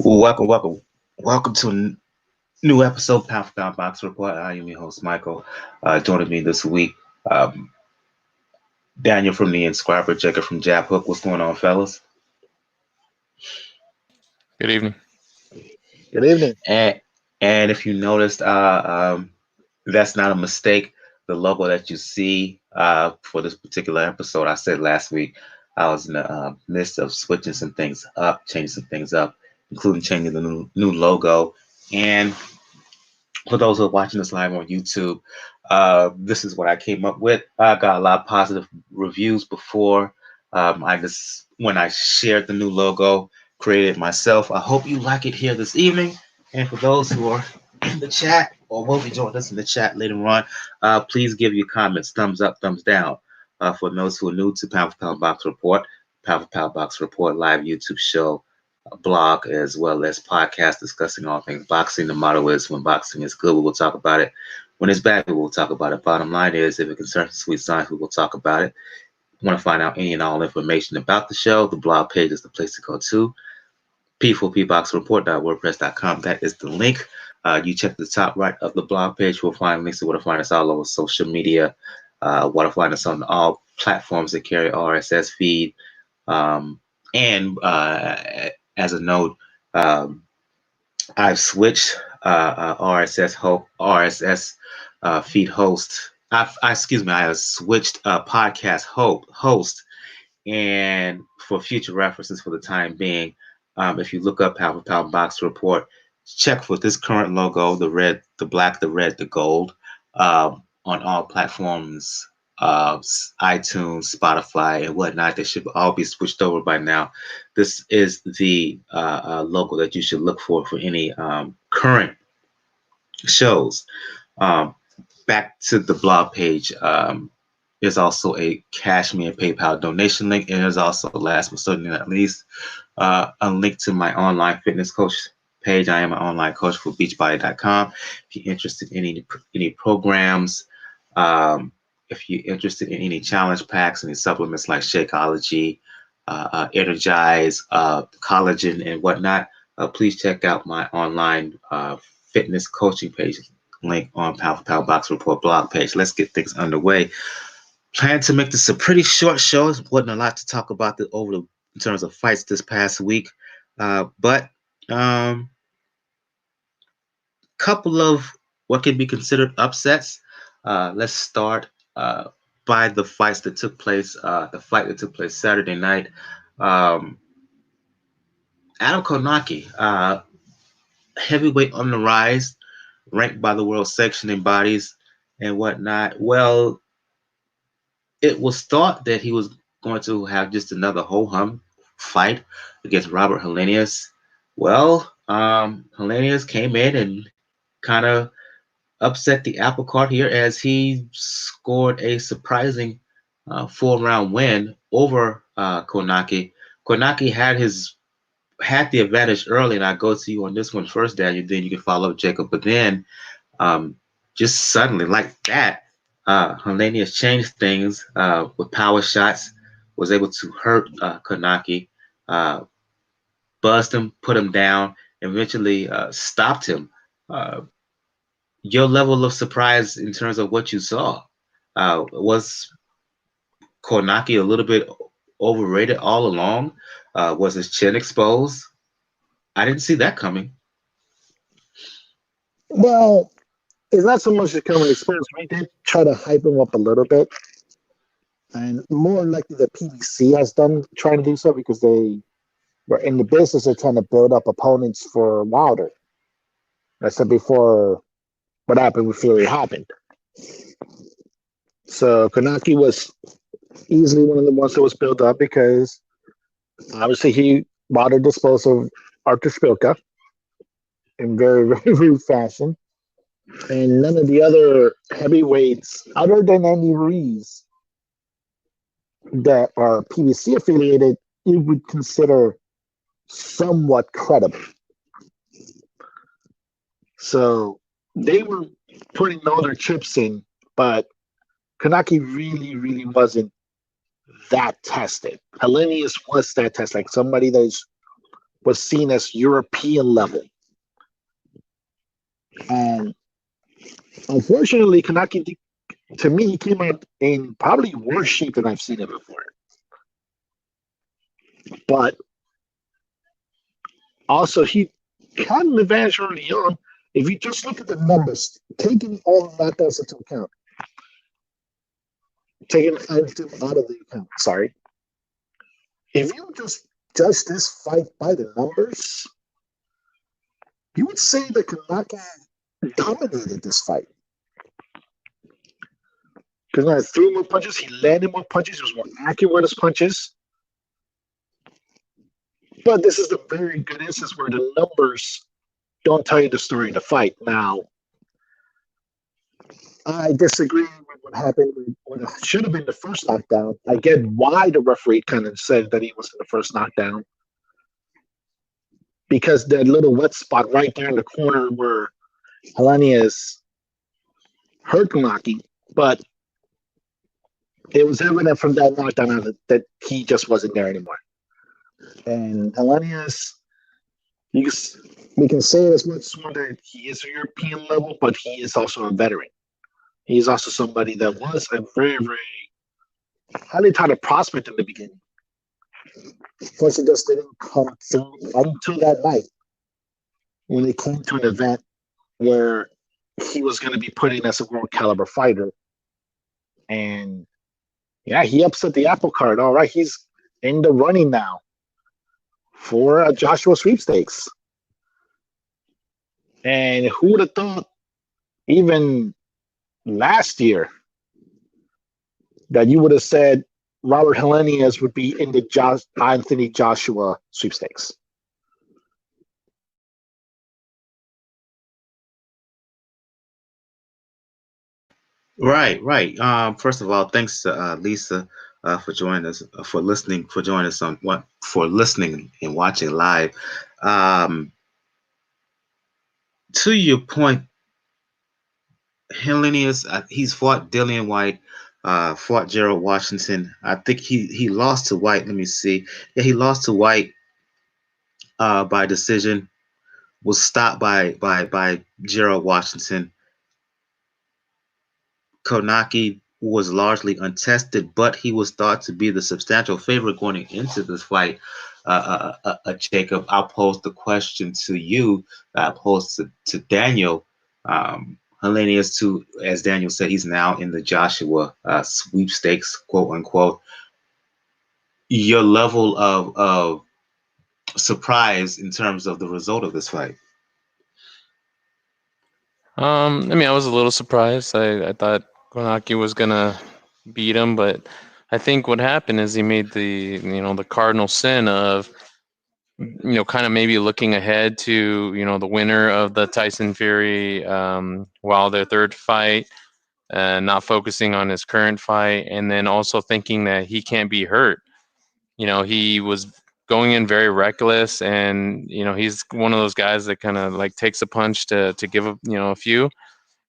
Welcome to a new episode, Pound for Pound Box Report. I am your host, Michael. Joining me this week, um, Daniel from the Inscriber, Jacob from Jab Hook. What's going on, fellas? Good evening. Good evening. And and if you noticed, that's not a mistake. The logo that you see for this particular episode, I said last week, I was in the midst of switching some things up, changing some things up, including changing the new logo. And for those who are watching this live on YouTube, this is what I came up with. I got a lot of positive reviews before. I just when I shared the new logo, created it myself. I hope you like it here this evening. And for those who are in the chat or will be joining us in the chat later on, please give your comments thumbs up, thumbs down. For those who are new to Pound for Pound Box Report, Pound for Pound Box Report live YouTube show, blog, as well as podcast discussing all things boxing. The motto is when boxing is good, we will talk about it. When it's bad, we will talk about it. Bottom line is, if it concerns sweet science, we will talk about it. Want to find out any and all information about the show, the blog page is the place to go to. P4pboxreport.wordpress.com. That is the link. You check the top right of the blog page. You'll find links to where to find us all over social media. Where to find us on all platforms that carry RSS feed. And as a note, I've switched RSS feed host. I have switched podcast host, and for future references, for the time being, if you look up Pound for Pound Box Report, check for this current logo: the red, the black, the red, the gold, on all platforms. iTunes, Spotify, and whatnot. They should all be switched over by now. This is the logo that you should look for any current shows. Um, Back to the blog page. There's also a Cash Me and PayPal donation link, and there's also, last but certainly not least, a link to my online fitness coach page. I am an online coach for Beachbody.com. If you're interested in any programs, if you're interested in any challenge packs, any supplements like Shakeology, Energize, collagen, and whatnot, please check out my online fitness coaching page link on Pound for Pound Box Report blog page. Let's get things underway. Plan to make this a pretty short show. There wasn't a lot to talk about in terms of fights this past week, but couple of what can be considered upsets. Let's start by the fights that took place. The fight that took place Saturday night. Adam Kownacki, heavyweight on the rise, ranked by the world sanctioning bodies and whatnot. Well, it was thought that he was going to have just another ho-hum fight against Robert Helenius. Well, Helenius came in and kind of upset the apple cart here as he scored a surprising 4-round win over Kownacki. Kownacki had the advantage early, and I go to you on this one first, Daniel. Then you can follow up, Jacob. But then, just suddenly, like that, Helenius changed things with power shots. Was able to hurt Kownacki, buzzed him, put him down, and eventually stopped him. Your level of surprise in terms of what you saw, was Kownacki a little bit overrated all along? Was his chin exposed? I didn't see that coming. Well, it's not so much the coming exposed. We did try to hype him up a little bit, and more likely the PBC has done trying to do so because they were in the business of trying to build up opponents for Wilder. I said before, what happened with Fury happened. So Kownacki was easily one of the ones that was built up because obviously he Wilder disposed of Arthur Spilka in very, very rude fashion. And none of the other heavyweights, other than Andy Ruiz, that are PBC affiliated, you would consider somewhat credible. So they were putting all their chips in, but Kownacki really, really wasn't that tested. Helenius was that tested, like somebody that's was seen as European level. And unfortunately, Kownacki, to me, he came out in probably worse shape than I've seen him before. But also, he had an advantage early on. If you just look at the numbers, taking all knockdowns into account, taking Anthem out of the account, sorry. If you just judge this fight by the numbers, you would say that Kownacki dominated this fight. Because when I threw more punches, he landed more punches, he was more accurate with his punches. But this is a very good instance where the numbers don't tell you the story of the fight. Now, I disagree with what happened with what should have been the first knockdown. I get why the referee kind of said that he was in the first knockdown. Because that little wet spot right there in the corner where Helenius hurt Kownacki, but it was evident from that knockdown that he just wasn't there anymore. And Helenius, we can say as much more that he is a European level, but he is also a veteran. He's also somebody that was a very, very highly touted prospect in the beginning. Plus, it just didn't come through until that night when it came to an event where he was going to be put in as a world caliber fighter. And yeah, he upset the apple cart. All right, he's in the running now for a Joshua sweepstakes. And who would have thought even last year that you would have said Robert Helenius would be in the Anthony Joshua sweepstakes? Right, right. First of all, thanks to Lisa for joining us, for joining us for listening and watching live. To your point, Helenius, he's fought Dillian White, fought Gerald Washington. I think he lost to White. Let me see. Yeah, he lost to White by decision. Was stopped by Gerald Washington. Kownacki was largely untested, but he was thought to be the substantial favorite going into this fight. Jacob, I'll pose the question to you. I pose to Daniel. Helenius, too, as Daniel said, he's now in the Joshua sweepstakes, quote unquote. Your level of surprise in terms of the result of this fight? I mean, I was a little surprised. I thought Kownacki was gonna beat him, but I think what happened is he made the cardinal sin of kind of maybe looking ahead to the winner of the Tyson Fury Wilder third fight, not focusing on his current fight, and then also thinking that he can't be hurt. He was going in very reckless, and he's one of those guys that kind of like takes a punch to give a few.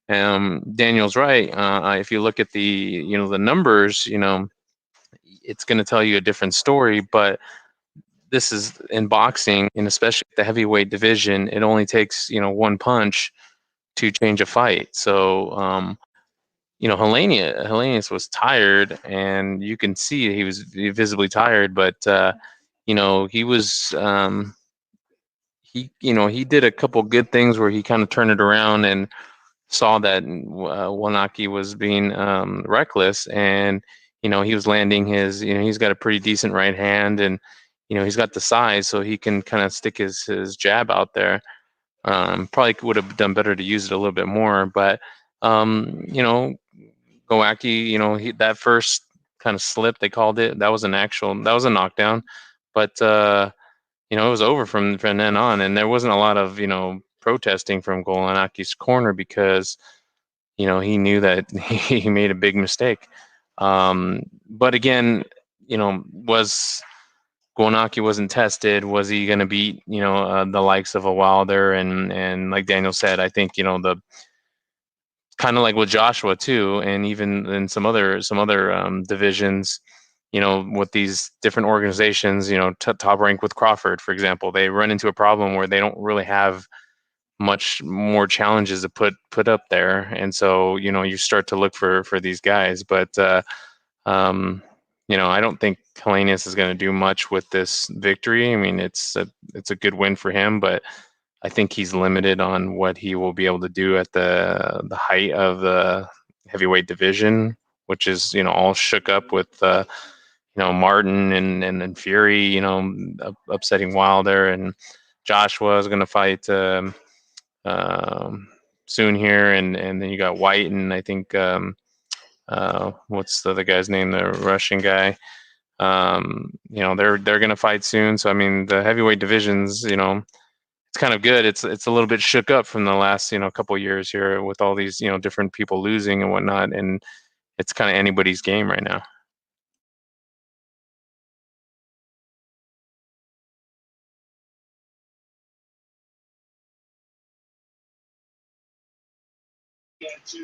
Daniel's right. If you look at the numbers, it's going to tell you a different story. But this is in boxing, and especially the heavyweight division, it only takes one punch to change a fight. So Helenius was tired, and you can see he was visibly tired, but he was he did a couple good things where he kind of turned it around and saw that Kownacki was being reckless, and he was landing his he's got a pretty decent right hand, and he's got the size, so he can kind of stick his jab out there. Probably would have done better to use it a little bit more, but Kownacki, that first kind of slip, they called it, that was a knockdown, but it was over from then on, and there wasn't a lot of protesting from Kownacki's corner because he knew that he made a big mistake. But again, was Kownacki wasn't tested. Was he going to beat the likes of a Wilder and like Daniel said, I think the kind of like with Joshua too, and even in some other divisions, with these different organizations, Top Rank with Crawford, for example, they run into a problem where they don't really have much more challenges to put up there, and so you start to look for these guys. But I don't think Helenius is going to do much with this victory. I mean, it's a good win for him, but I think he's limited on what he will be able to do at the height of the heavyweight division, which is all shook up with Martin and Fury, upsetting Wilder, and Joshua is going to fight soon here, and then you got White, and I think what's the other guy's name, the Russian guy. They're going to fight soon. So I mean, the heavyweight divisions, it's kind of good. It's a little bit shook up from the last couple of years here with all these different people losing and whatnot, and it's kind of anybody's game right now.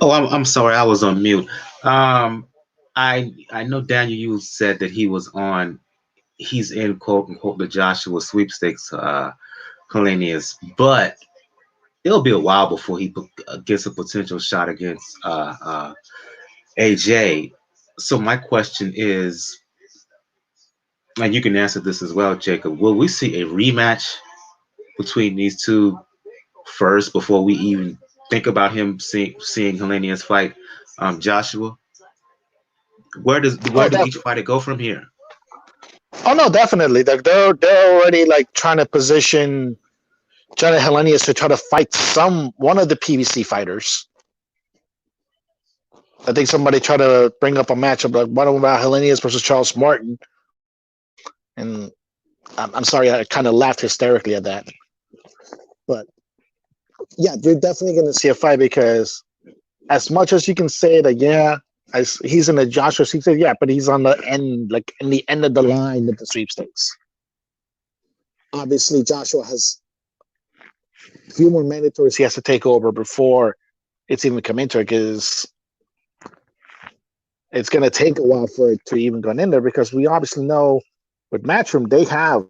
Oh, I'm sorry, I was on mute. I know Daniel, you said that he's in quote unquote the Joshua sweepstakes, Helenius, but it'll be a while before he gets a potential shot against AJ. So my question is, and you can answer this as well, Jacob, will we see a rematch between these two first before we even think about him seeing Helenius fight Joshua? Where does each fighter go from here? Oh no, definitely. They're already like trying to position Jono Helenius to try to fight one of the PBC fighters. I think somebody tried to bring up a matchup like one about Helenius versus Charles Martin, and I'm sorry, I kind of laughed hysterically at that. But yeah, you're definitely going to see a fight, because as much as you can say that, he's in the Joshua sweepstakes, but he's on the end, like in the end of the line of the sweepstakes. Obviously, Joshua has a few more mandatories he has to take over before it's even come into it, because it's going to take a while for it to even go in there, because we obviously know with Matchroom, they have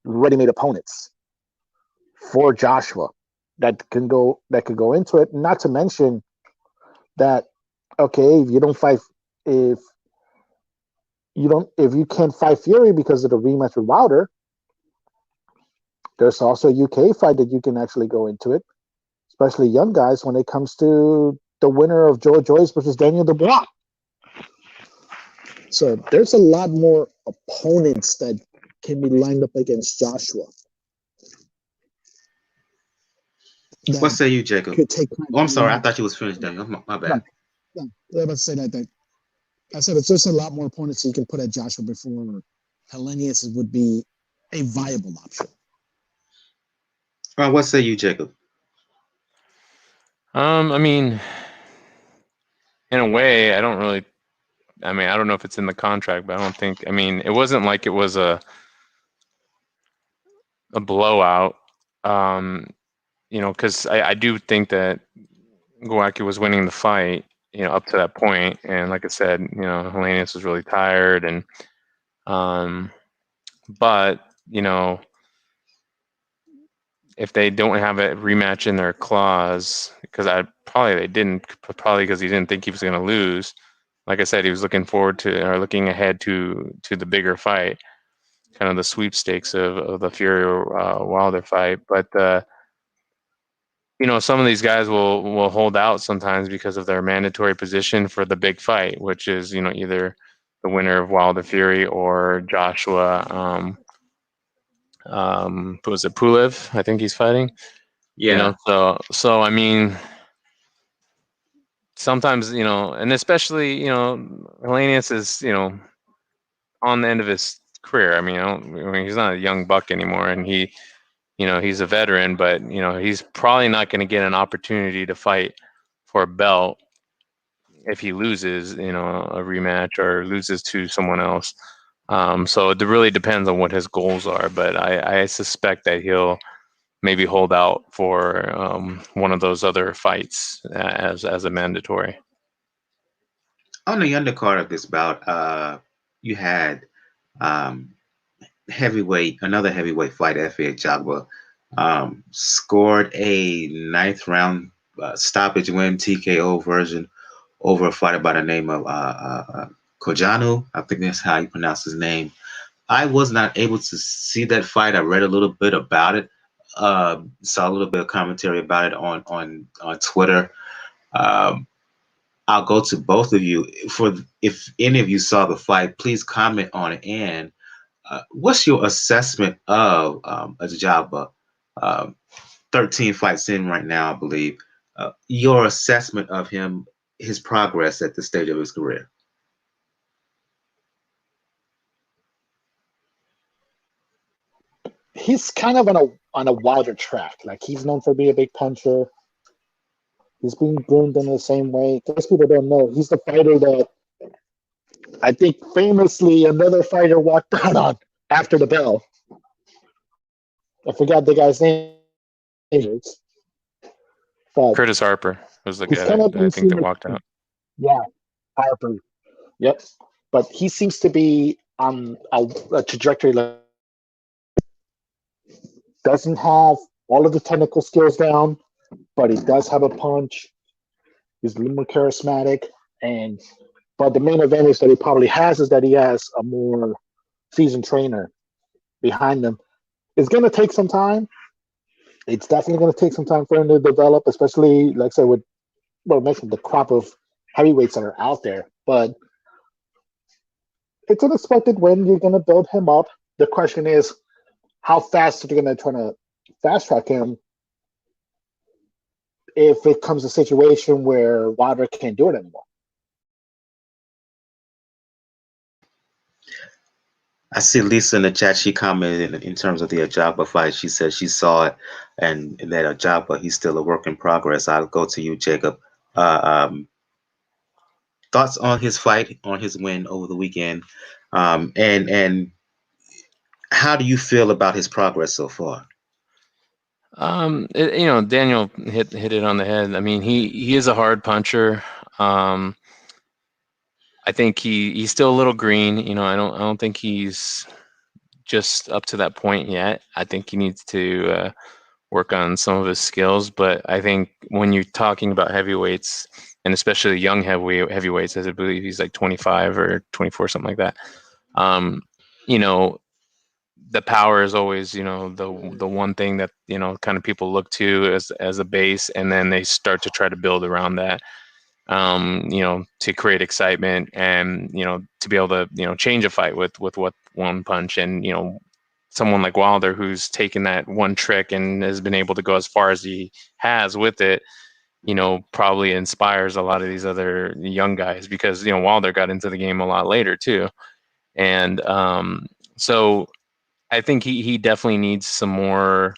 ready-made opponents for Joshua that could go into it. Not to mention that, okay, if you can't fight Fury because of the rematch with Wilder, there's also a UK fight that you can actually go into it, especially young guys, when it comes to the winner of Joe Joyce versus Daniel Dubois. So there's a lot more opponents that can be lined up against Joshua. What say you, Jacob? I'm sorry, I thought you was finished, Daniel. My bad. No, I was about to say that. I said it's just a lot more opponents that you can put at Joshua before Helenius would be a viable option. What say you, Jacob? I mean, in a way, I don't know if it's in the contract, but I don't think. I mean, it wasn't like it was a blowout. Because I do think that Kownacki was winning the fight, up to that point. And like I said, Helenius was really tired, and but if they don't have a rematch in their clause, because they didn't, probably because he didn't think he was going to lose. Like I said, he was looking ahead to the bigger fight, kind of the sweepstakes of the Fury Wilder fight. But some of these guys will hold out sometimes because of their mandatory position for the big fight, which is either the winner of Wilder Fury or Joshua. Was it Pulev? I think he's fighting. Yeah. So I mean, sometimes and especially Helenius is on the end of his career. I mean, he's not a young buck anymore, and he's a veteran, but he's probably not going to get an opportunity to fight for a belt if he loses, a rematch or loses to someone else. So it really depends on what his goals are, but I suspect that he'll maybe hold out for one of those other fights as a mandatory. On the undercard of this bout, you had another heavyweight fight, Efe Ajagba, scored a ninth round stoppage win, TKO version, over a fighter by the name of Kojanu. I think that's how you pronounce his name. I was not able to see that fight. I read a little bit about it, saw a little bit of commentary about it on Twitter. Um, I'll go to both of you. If any of you saw the fight, please comment on it. And what's your assessment of Ajagba? 13 fights in right now, I believe. Your assessment of him, his progress at this stage of his career. He's kind of on a wilder track. Like, he's known for being a big puncher. He's being groomed in the same way. Most people don't know. He's the fighter that I think famously another fighter walked out on after the bell. I forgot the guy's name. But Curtis Harper was the he's guy kind of that I think that walked out. Yeah, Harper. Yep. But he seems to be on a trajectory like doesn't have all of the technical skills down, but he does have a punch. He's a little more charismatic, but the main advantage that he probably has is that he has a more seasoned trainer behind him. It's going to take some time. It's definitely going to take some time for him to develop, especially, like I said, with mentioned the crop of heavyweights that are out there. But it's an expected win. You're going to build him up. The question is, how fast are you going to try to fast track him if it comes to a situation where Wilder can't do it anymore? I see Lisa in the chat. She commented in terms of the Ajagba fight. She said she saw it, and that Ajagba, he's still a work in progress. I'll go to you, Jacob. Thoughts on his fight, on his win over the weekend, and how do you feel about his progress so far? Daniel hit it on the head. I mean, he is a hard puncher. I think he's still a little green. I don't think he's just up to that point yet. I think he needs to work on some of his skills. But I think when you're talking about heavyweights, and especially young heavyweights, as I believe he's like 25 or 24, something like that. The power is always, the one thing that, kind of people look to as a base, and then they start to try to build around that, to create excitement and, to be able to, change a fight with what one punch. And, someone like Wilder, who's taken that one trick and has been able to go as far as he has with it, probably inspires a lot of these other young guys, because, Wilder got into the game a lot later too. And so I think he definitely needs some more,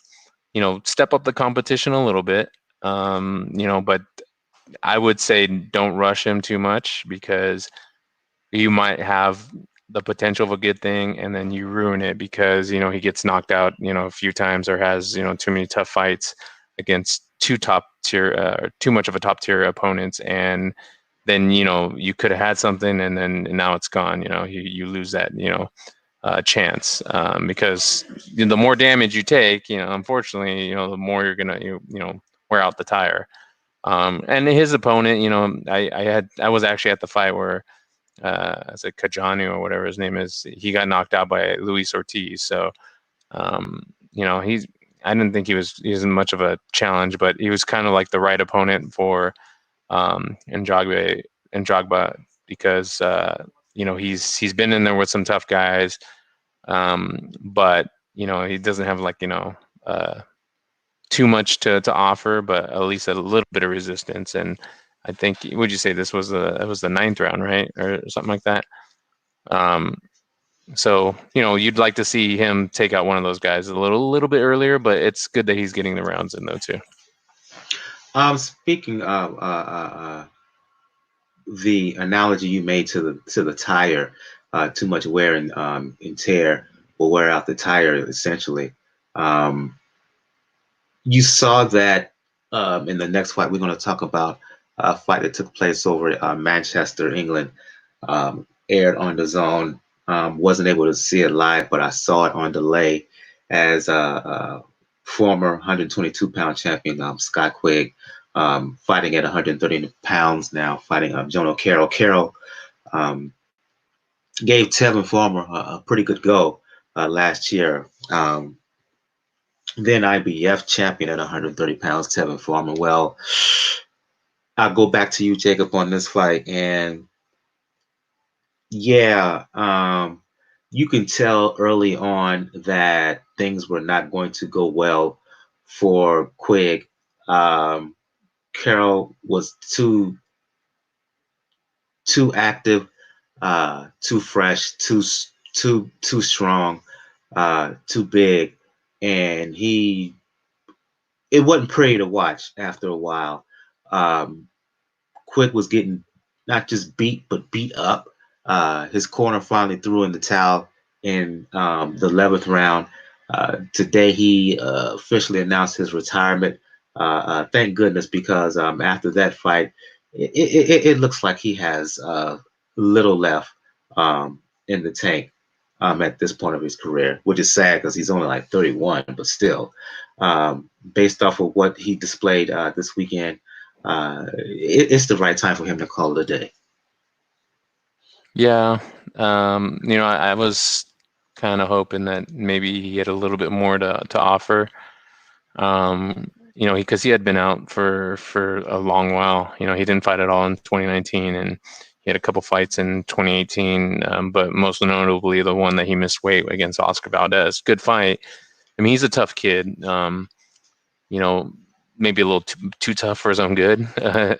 step up the competition a little bit. But I would say don't rush him too much, because you might have the potential of a good thing and then you ruin it because, he gets knocked out, a few times, or has, too many tough fights against too much of a top tier opponents. And then, you could have had something and now it's gone. You lose that, chance, because the more damage you take, unfortunately, the more you're gonna wear out the tire. And his opponent, I was actually at the fight where I said Kajanu or whatever his name is, he got knocked out by Luis Ortiz. So I didn't think he wasn't much of a challenge, but he was kind of like the right opponent for Ajagba, because he's been in there with some tough guys. But he doesn't have too much to offer, but at least a little bit of resistance. And I think, would you say this was the ninth round, right, or something like that? So you'd like to see him take out one of those guys a little bit earlier, but it's good that he's getting the rounds in though too. Speaking of the analogy you made to the tire, too much wear and tear will wear out the tire essentially. You saw that in the next fight we're going to talk about, a fight that took place over Manchester, England, aired on the Zone. Wasn't able to see it live, but I saw it on delay as former 122-pound champion Scott Quigg fighting at 130 pounds now, fighting Jono Carroll. Carroll gave Tevin Farmer a pretty good go last year. Then IBF champion at 130 pounds, Tevin Farmer. Well, I'll go back to you, Jacob, on this fight. And yeah, you can tell early on that things were not going to go well for Quigg. Carroll was too active, too fresh, too strong, too big, and it wasn't pretty to watch after a while. Quigg was getting not just beat but beat up. His corner finally threw in the towel in the 11th round. Today he officially announced his retirement. Thank goodness, because after that fight, it looks like he has little left in the tank at this point of his career, which is sad because he's only like 31, but still, based off of what he displayed this weekend, it's the right time for him to call it a day. Yeah. I was kind of hoping that maybe he had a little bit more to offer. Because he had been out for a long while. He didn't fight at all in 2019, and he had a couple fights in 2018, but most notably the one that he missed weight against Oscar Valdez. Good fight. I mean, he's a tough kid. Maybe a little too tough for his own good,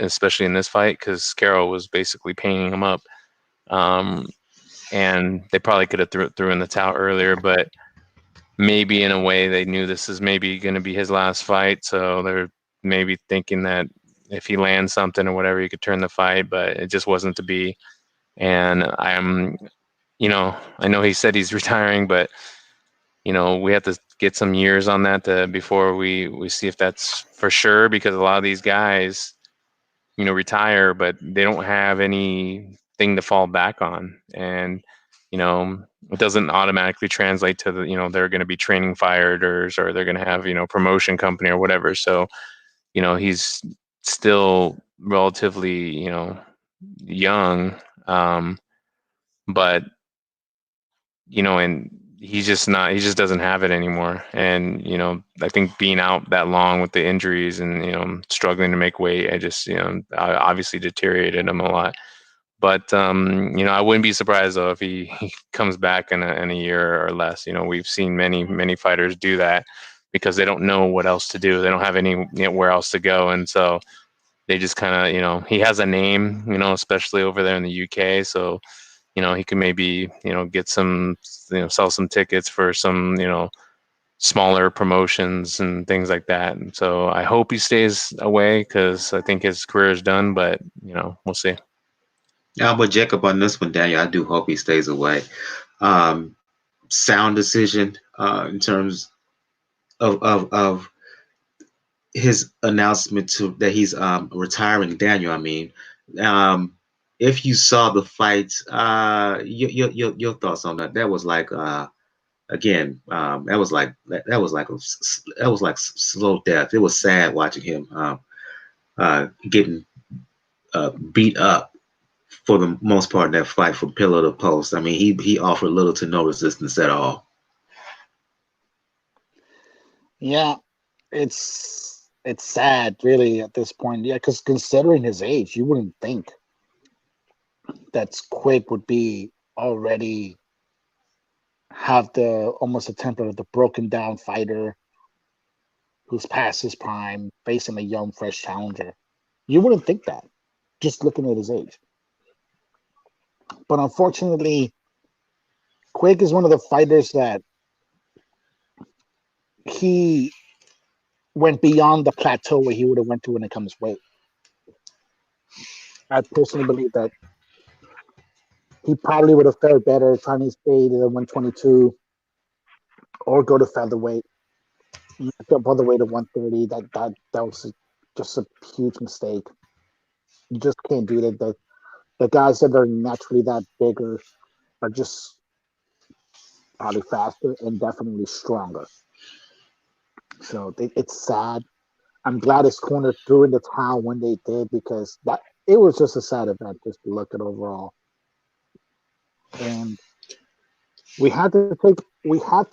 especially in this fight, because Carroll was basically painting him up. And they probably could have threw in the towel earlier, but maybe in a way they knew this is maybe going to be his last fight, so they're maybe thinking that if he lands something or whatever, he could turn the fight, but it just wasn't to be. And I know he said he's retiring, but we have to get some years on that before we see if that's for sure, because a lot of these guys, retire, but they don't have anything to fall back on. And, it doesn't automatically translate to they're going to be training fighters, or they're going to have, promotion company or whatever. So, he's still relatively, young. But, and he just doesn't have it anymore. And, I think being out that long with the injuries and, struggling to make weight, I just, obviously deteriorated him a lot. But, I wouldn't be surprised though if he comes back in a year or less. We've seen many fighters do that because they don't know what else to do. They don't have anywhere else to go. And so they just kind of, he has a name, especially over there in the UK. So, he can maybe, get some, sell some tickets for some, smaller promotions and things like that. And so I hope he stays away, because I think his career is done, but, we'll see. Yeah, but Jacob, on this one, Daniel, I do hope he stays away. Sound decision in terms of his announcement that he's retiring. Daniel, I mean, if you saw the fights, your thoughts on that? That was like again, that was like slow death. It was sad watching him getting beat up for the most part in that fight from pillar to post. I mean, he offered little to no resistance at all. Yeah, it's sad, really, at this point. Yeah, because considering his age, you wouldn't think that Quigg would be already have almost a template of the broken down fighter who's past his prime, facing a young, fresh challenger. You wouldn't think that, just looking at his age. But unfortunately, Quigg is one of the fighters that he went beyond the plateau where he would have went to when it comes weight. I personally believe that he probably would have fared better trying to stay to the 122 or go to featherweight, jump all the way to 130. That was just a huge mistake. You just can't do that. The guys that are naturally that bigger are just probably faster and definitely stronger. So it's sad. I'm glad his corner threw in the towel when they did because that it was just a sad event just to look at overall. And we had to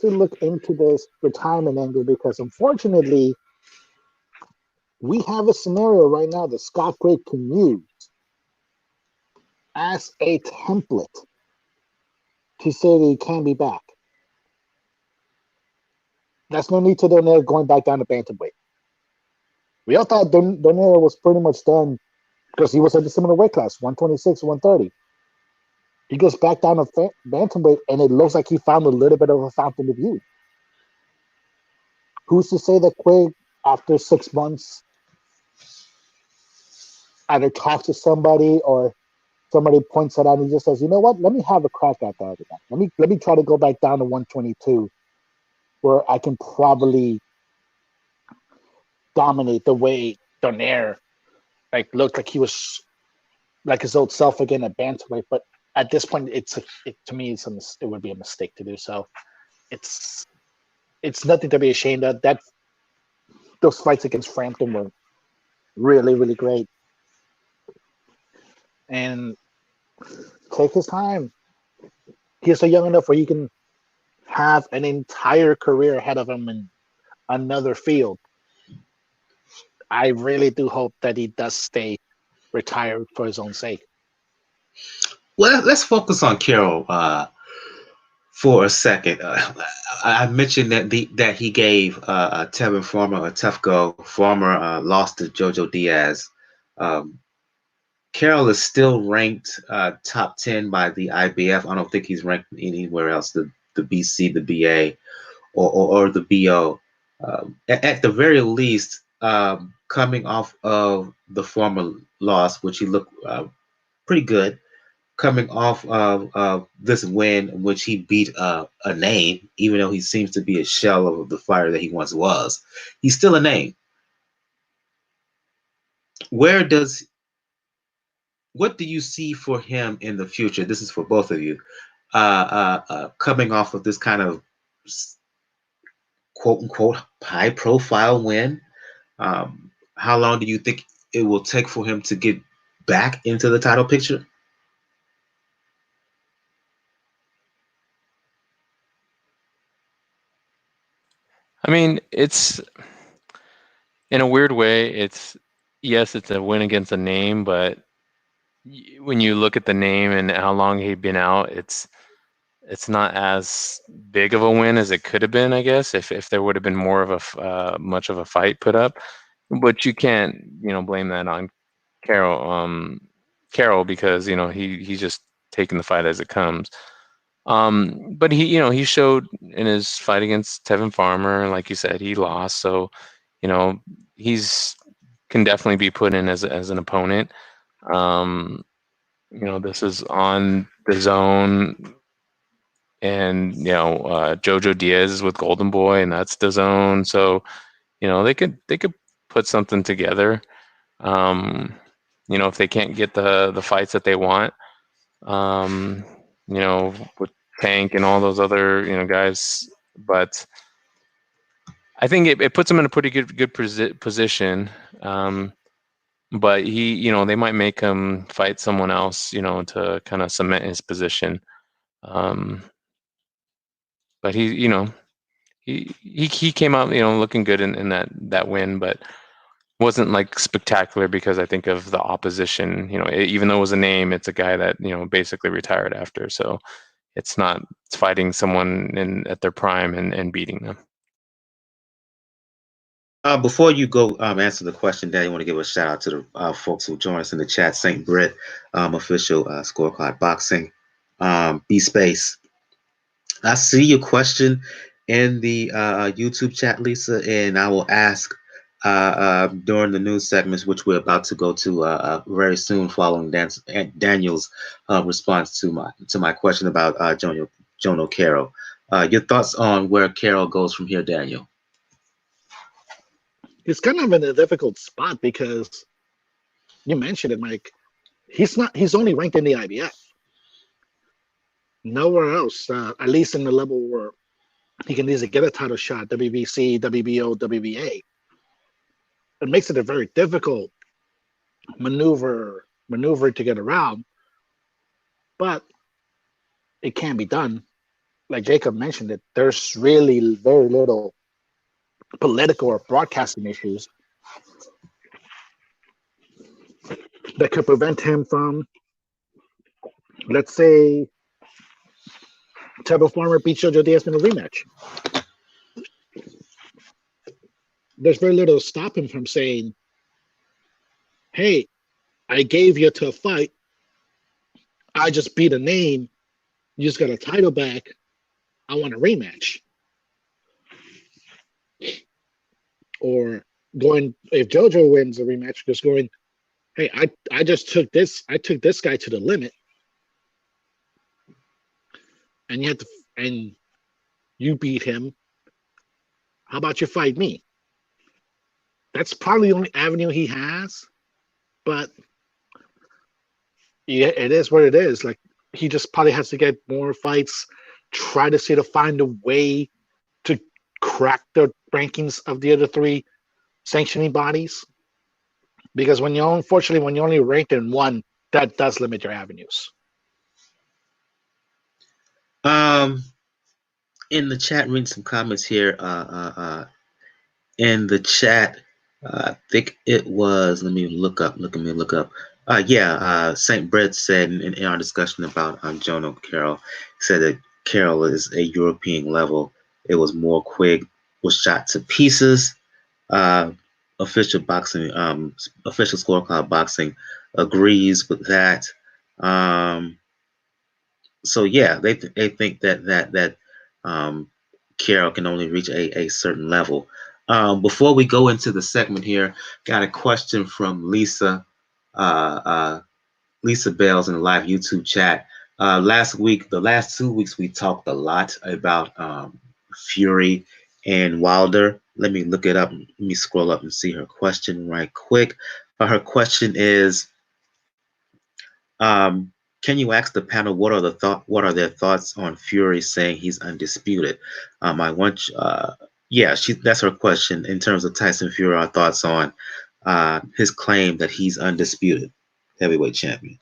look into this retirement angle because unfortunately we have a scenario right now that Scott Quigg can use as a template to say that he can be back. There's no need to Donaire going back down to bantamweight. We all thought Donaire was pretty much done because he was at the similar weight class, 126, 130. He goes back down to bantamweight, and it looks like he found a little bit of a fountain of youth. Who's to say that Quigg, after 6 months, either talks to somebody or somebody points it out and he just says, you know what, let me have a crack at that again. Let me try to go back down to 122 where I can probably dominate the way Donaire looked like he was like his old self again at bantamweight. But at this point, to me, it would be a mistake to do so. It's nothing to be ashamed of. Those fights against Frampton were really, really great. And take his time. He's so young enough where he can have an entire career ahead of him in another field. I really do hope that he does stay retired for his own sake. Well, let's focus on Carroll for a second. I mentioned that he gave Tevin Farmer a tough go. Farmer lost to Jojo Diaz. Carroll is still ranked top 10 by the IBF. I don't think he's ranked anywhere else, the BC, the BA, or the BO. At the very least, coming off of the former loss, which he looked pretty good, coming off of this win, in which he beat a name, even though he seems to be a shell of the fighter that he once was, he's still a name. What do you see for him in the future? This is for both of you. Coming off of this kind of quote unquote high profile win, how long do you think it will take for him to get back into the title picture? I mean, it's in a weird way. It's a win against a name, but when you look at the name and how long he'd been out, it's not as big of a win as it could have been, I guess, if there would have been more of a much of a fight put up. But you can't, blame that on Carroll because he's just taking the fight as it comes. But he showed in his fight against Tevin Farmer, like you said, he lost. So, he's can definitely be put in as an opponent. This is on the zone, and Jojo Diaz is with Golden Boy, and that's the zone. So, they could put something together. If they can't get the fights that they want, with Tank and all those other guys, but I think it puts him in a pretty good position. But they might make him fight someone else, to kind of cement his position. But he came out, looking good in that win, but wasn't like spectacular because I think of the opposition. Even though it was a name, it's a guy that basically retired after. So it's fighting someone at their prime and beating them. Before you go answer the question, Dan, you want to give a shout out to the folks who join us in the chat. St. Britt, official Scorecard Boxing, B Space. I see your question in the YouTube chat, Lisa, and I will ask during the news segments, which we're about to go to very soon, following Daniel's response to my question about Jono Carroll. Your thoughts on where Carroll goes from here, Daniel? He's kind of in a difficult spot because you mentioned it, Mike. He's only ranked in the IBF. Nowhere else, at least in the level where he can easily get a title shot, WBC, WBO, WBA. It makes it a very difficult maneuver to get around, but it can be done. Like Jacob mentioned, it there's really very little political or broadcasting issues that could prevent him from, let's say, Tevin Farmer beats Jojo Diaz in a rematch. There's very little to stop him from saying, hey, I gave you to a fight. I just beat a name. You just got a title back. I want a rematch. Or going, if Jojo wins a rematch, just going, hey, I just took this guy to the limit. And you beat him. How about you fight me? That's probably the only avenue he has. But yeah, it is what it is. Like, he just probably has to get more fights, try to find a way to crack the rankings of the other three sanctioning bodies. Because when you're only ranked in one, that does limit your avenues. In the chat, reading some comments here. In the chat, I think it was. Let me look up. Saint Brett said in our discussion about Jono Carroll, said that Carroll is a European level. It was more Quigg was shot to pieces. Official scorecard boxing agrees with that. So yeah, they think that Carroll can only reach a certain level. Before we go into the segment here, got a question from Lisa. Lisa Bales in the live YouTube chat. The last 2 weeks, we talked a lot about Fury and Wilder. Let me look it up. Let me scroll up and see her question right quick. Her question is, can you ask the panel what are their thoughts on Fury saying he's undisputed? That's her question in terms of Tyson Fury. Our thoughts on his claim that he's undisputed heavyweight champion.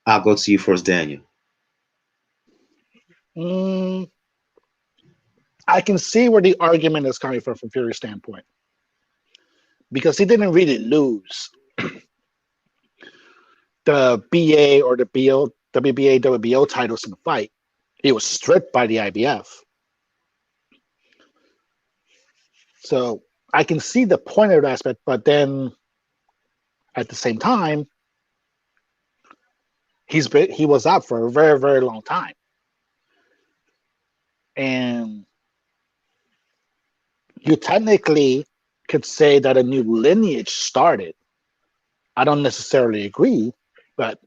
I'll go to you first, Daniel. I can see where the argument is coming from Fury's standpoint, because he didn't really lose the BA or the BO, WBA, WBO titles in the fight. He was stripped by the IBF. So I can see the point of that aspect, but then at the same time, he was out for a very, very long time. And you technically could say that a new lineage started. I don't necessarily agree, but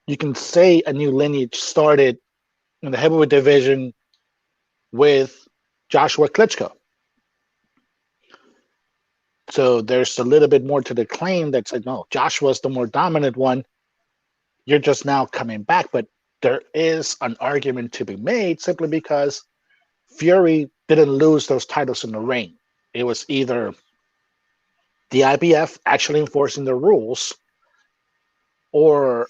you can say a new lineage started in the heavyweight division with Joshua Klitschko. So there's a little bit more to the claim that said, no, Joshua's the more dominant one. You're just now coming back. But there is an argument to be made simply because Fury didn't lose those titles in the ring. It was either the IBF actually enforcing the rules or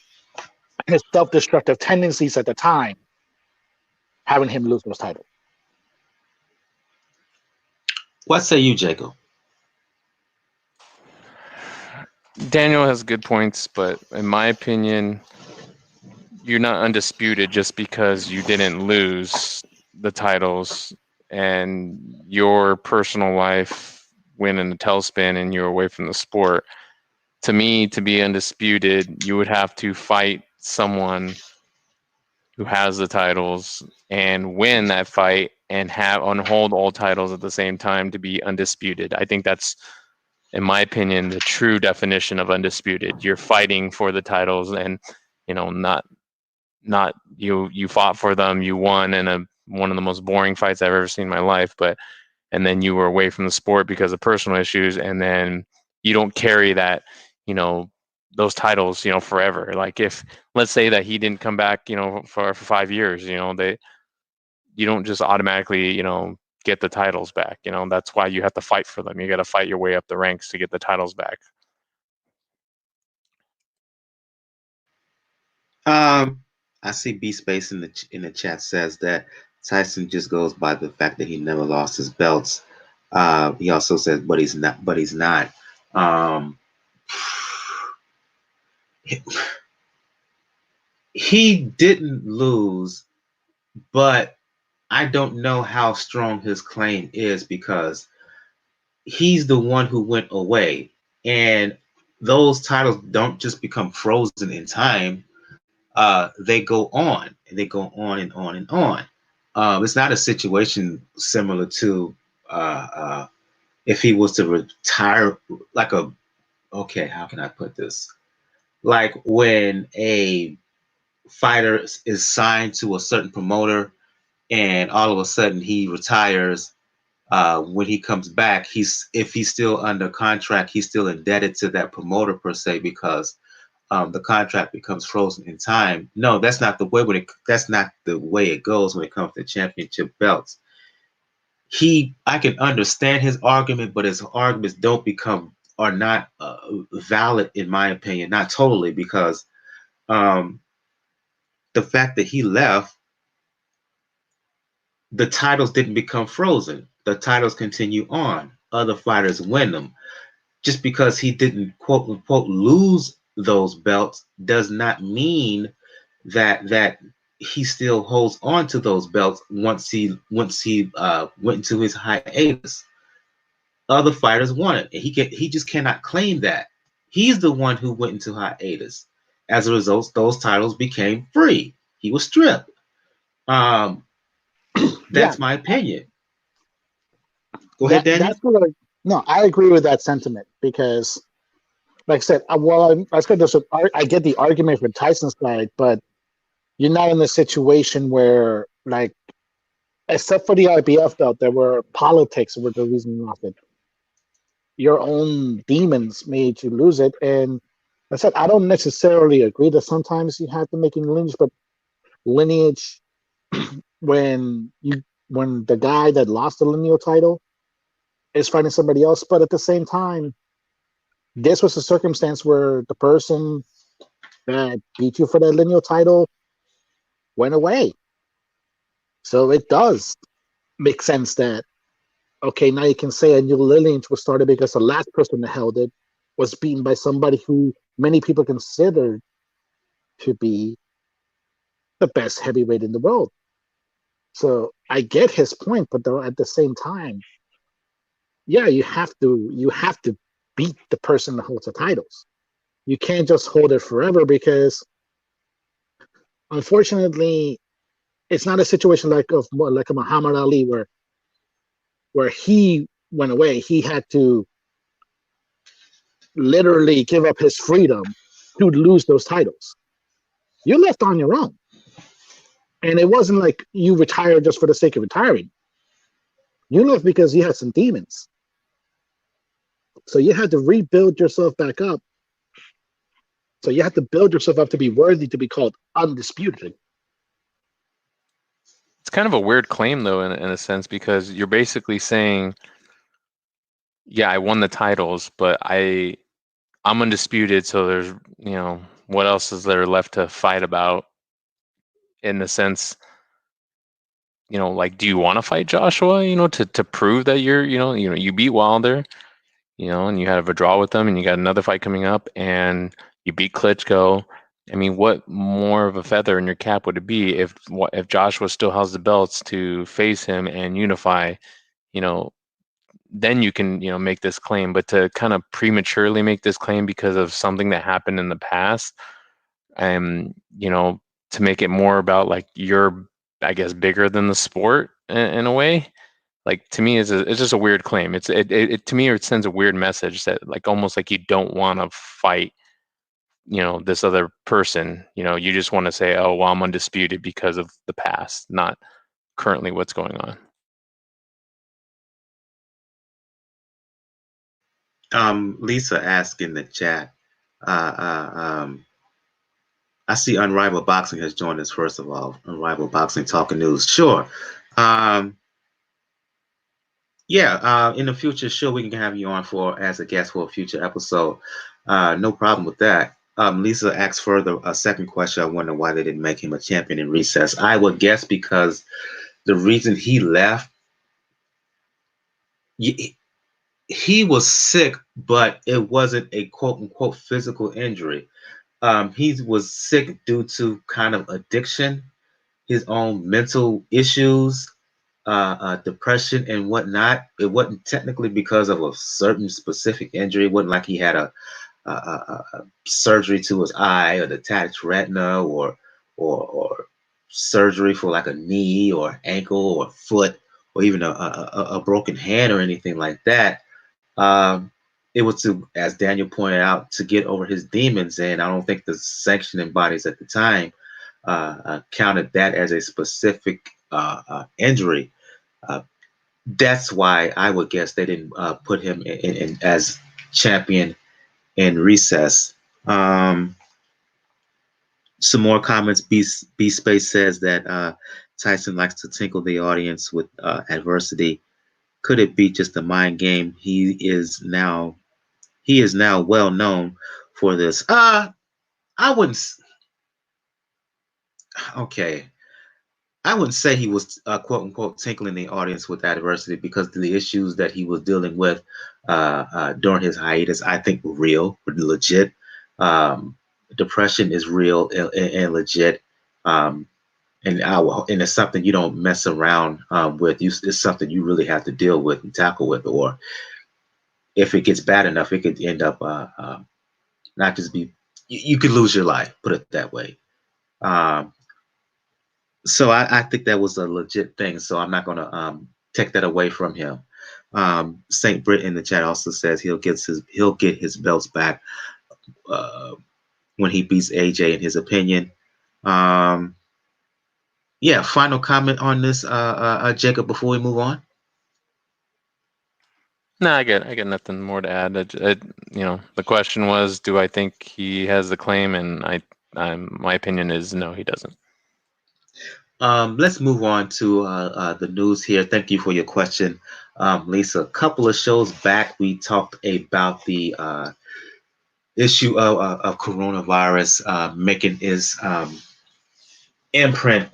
his self-destructive tendencies at the time having him lose those titles. What say you, Jacob? Daniel has good points, but in my opinion, you're not undisputed just because you didn't lose the titles and your personal life went in a tailspin and you're away from the sport. To me, to be undisputed, you would have to fight someone who has the titles and win that fight and hold all titles at the same time to be undisputed. I think that's, in my opinion, the true definition of undisputed. You're fighting for the titles, and not you fought for them, you won in one of the most boring fights I've ever seen in my life, and then you were away from the sport because of personal issues, and then you don't carry that those titles, forever. Like if, let's say that he didn't come back, for 5 years, you don't just automatically, get the titles back. That's why you have to fight for them. You got to fight your way up the ranks to get the titles back. I see B Space in the chat says that Tyson just goes by the fact that he never lost his belts. He also says, but he's not. But he's not. He didn't lose, but I don't know how strong his claim is because he's the one who went away, and those titles don't just become frozen in time. They go on and they go on and on and on. It's not a situation similar to if he was to retire, like how can I put this? Like when a fighter is signed to a certain promoter and all of a sudden he retires. When he comes back, if he's still under contract, he's still indebted to that promoter per se because the contract becomes frozen in time. No, that's not the way it goes when it comes to championship belts. I can understand his argument, but his arguments are not valid in my opinion, not totally, because the fact that he left, the titles didn't become frozen. The titles continue on. Other fighters win them. Just because he didn't quote unquote lose those belts does not mean that he still holds on to those belts once he went into his hiatus. Other fighters won it. He just cannot claim that. He's the one who went into hiatus. As a result, those titles became free. He was stripped. That's my opinion. Go ahead, Danny. No, I agree with that sentiment because, like I said, I get the argument from Tyson's side, but you're not in a situation where, like, except for the IBF belt, there were politics were the reason you lost it. Your own demons made you lose it, and like I said, I don't necessarily agree that sometimes you have to make a lineage, but lineage when the guy that lost the lineal title is fighting somebody else, but at the same time, this was a circumstance where the person that beat you for that lineal title went away. So it does make sense that, okay, now you can say a new lineage was started because the last person that held it was beaten by somebody who many people considered to be the best heavyweight in the world. So I get his point, but though at the same time, yeah, you have to beat the person that holds the titles. You can't just hold it forever because, unfortunately, it's not a situation like a Muhammad Ali where he went away. He had to literally give up his freedom to lose those titles. You left on your own, and it wasn't like you retired just for the sake of retiring. You left because you had some demons. So you had to rebuild yourself back up. So you have to build yourself up to be worthy to be called undisputed. It's kind of a weird claim, though, in a sense, because you're basically saying, yeah, I won the titles, but I'm undisputed. So there's, what else is there left to fight about? In the sense, like, do you want to fight Joshua, to prove that you beat Wilder, and you have a draw with them and you got another fight coming up and you beat Klitschko. I mean, what more of a feather in your cap would it be if Joshua still has the belts to face him and unify, then you can, make this claim. But to kind of prematurely make this claim because of something that happened in the past, to make it more about like you're, I guess, bigger than the sport in a way. Like, to me, it's just a weird claim. It to me, it sends a weird message that, like, almost like you don't want to fight, this other person. You just want to say, oh, well, I'm undisputed because of the past, not currently what's going on. Lisa asked in the chat, I see Unrivaled Boxing has joined us, first of all. Unrivaled Boxing Talking News. Sure. Um, yeah, in the future, sure, we can have you on for as a guest for a future episode. No problem with that. Lisa asked further a second question. I wonder why they didn't make him a champion in recess. I would guess because the reason he left, he was sick, but it wasn't a quote unquote physical injury. He was sick due to kind of addiction, his own mental issues, depression and whatnot. It wasn't technically because of a certain specific injury. It wasn't like he had a surgery to his eye or detached retina or surgery for like a knee or ankle or foot or even a broken hand or anything like that. It was to, as Daniel pointed out, to get over his demons, and I don't think the sanctioning bodies at the time counted that as a specific injury. Uh, that's why I would guess they didn't put him in as champion in recess. Some more comments. B Space says that Tyson likes to tinkle the audience with adversity. Could it be just a mind game? He is now well known for this. I wouldn't. Okay, I wouldn't say he was quote unquote tinkling the audience with adversity because the issues that he was dealing with during his hiatus, I think, were real, were legit. Um, Depression is real and legit. Um, and it's something you don't mess around with. It's something you really have to deal with and tackle with, or if it gets bad enough, it could end up not just be you could lose your life. Put it that way. Um, so I think that was a legit thing. So I'm not going to take that away from him. Saint Brit in the chat also says he'll get his belts back uh, when he beats AJ in his opinion. Yeah. Final comment on this, Jacob, before we move on. No, I got nothing more to add. The question was, do I think he has the claim? And my opinion is no, he doesn't. Let's move on to the news here. Thank you for your question, Lisa. A couple of shows back, we talked about the issue of coronavirus making its imprint,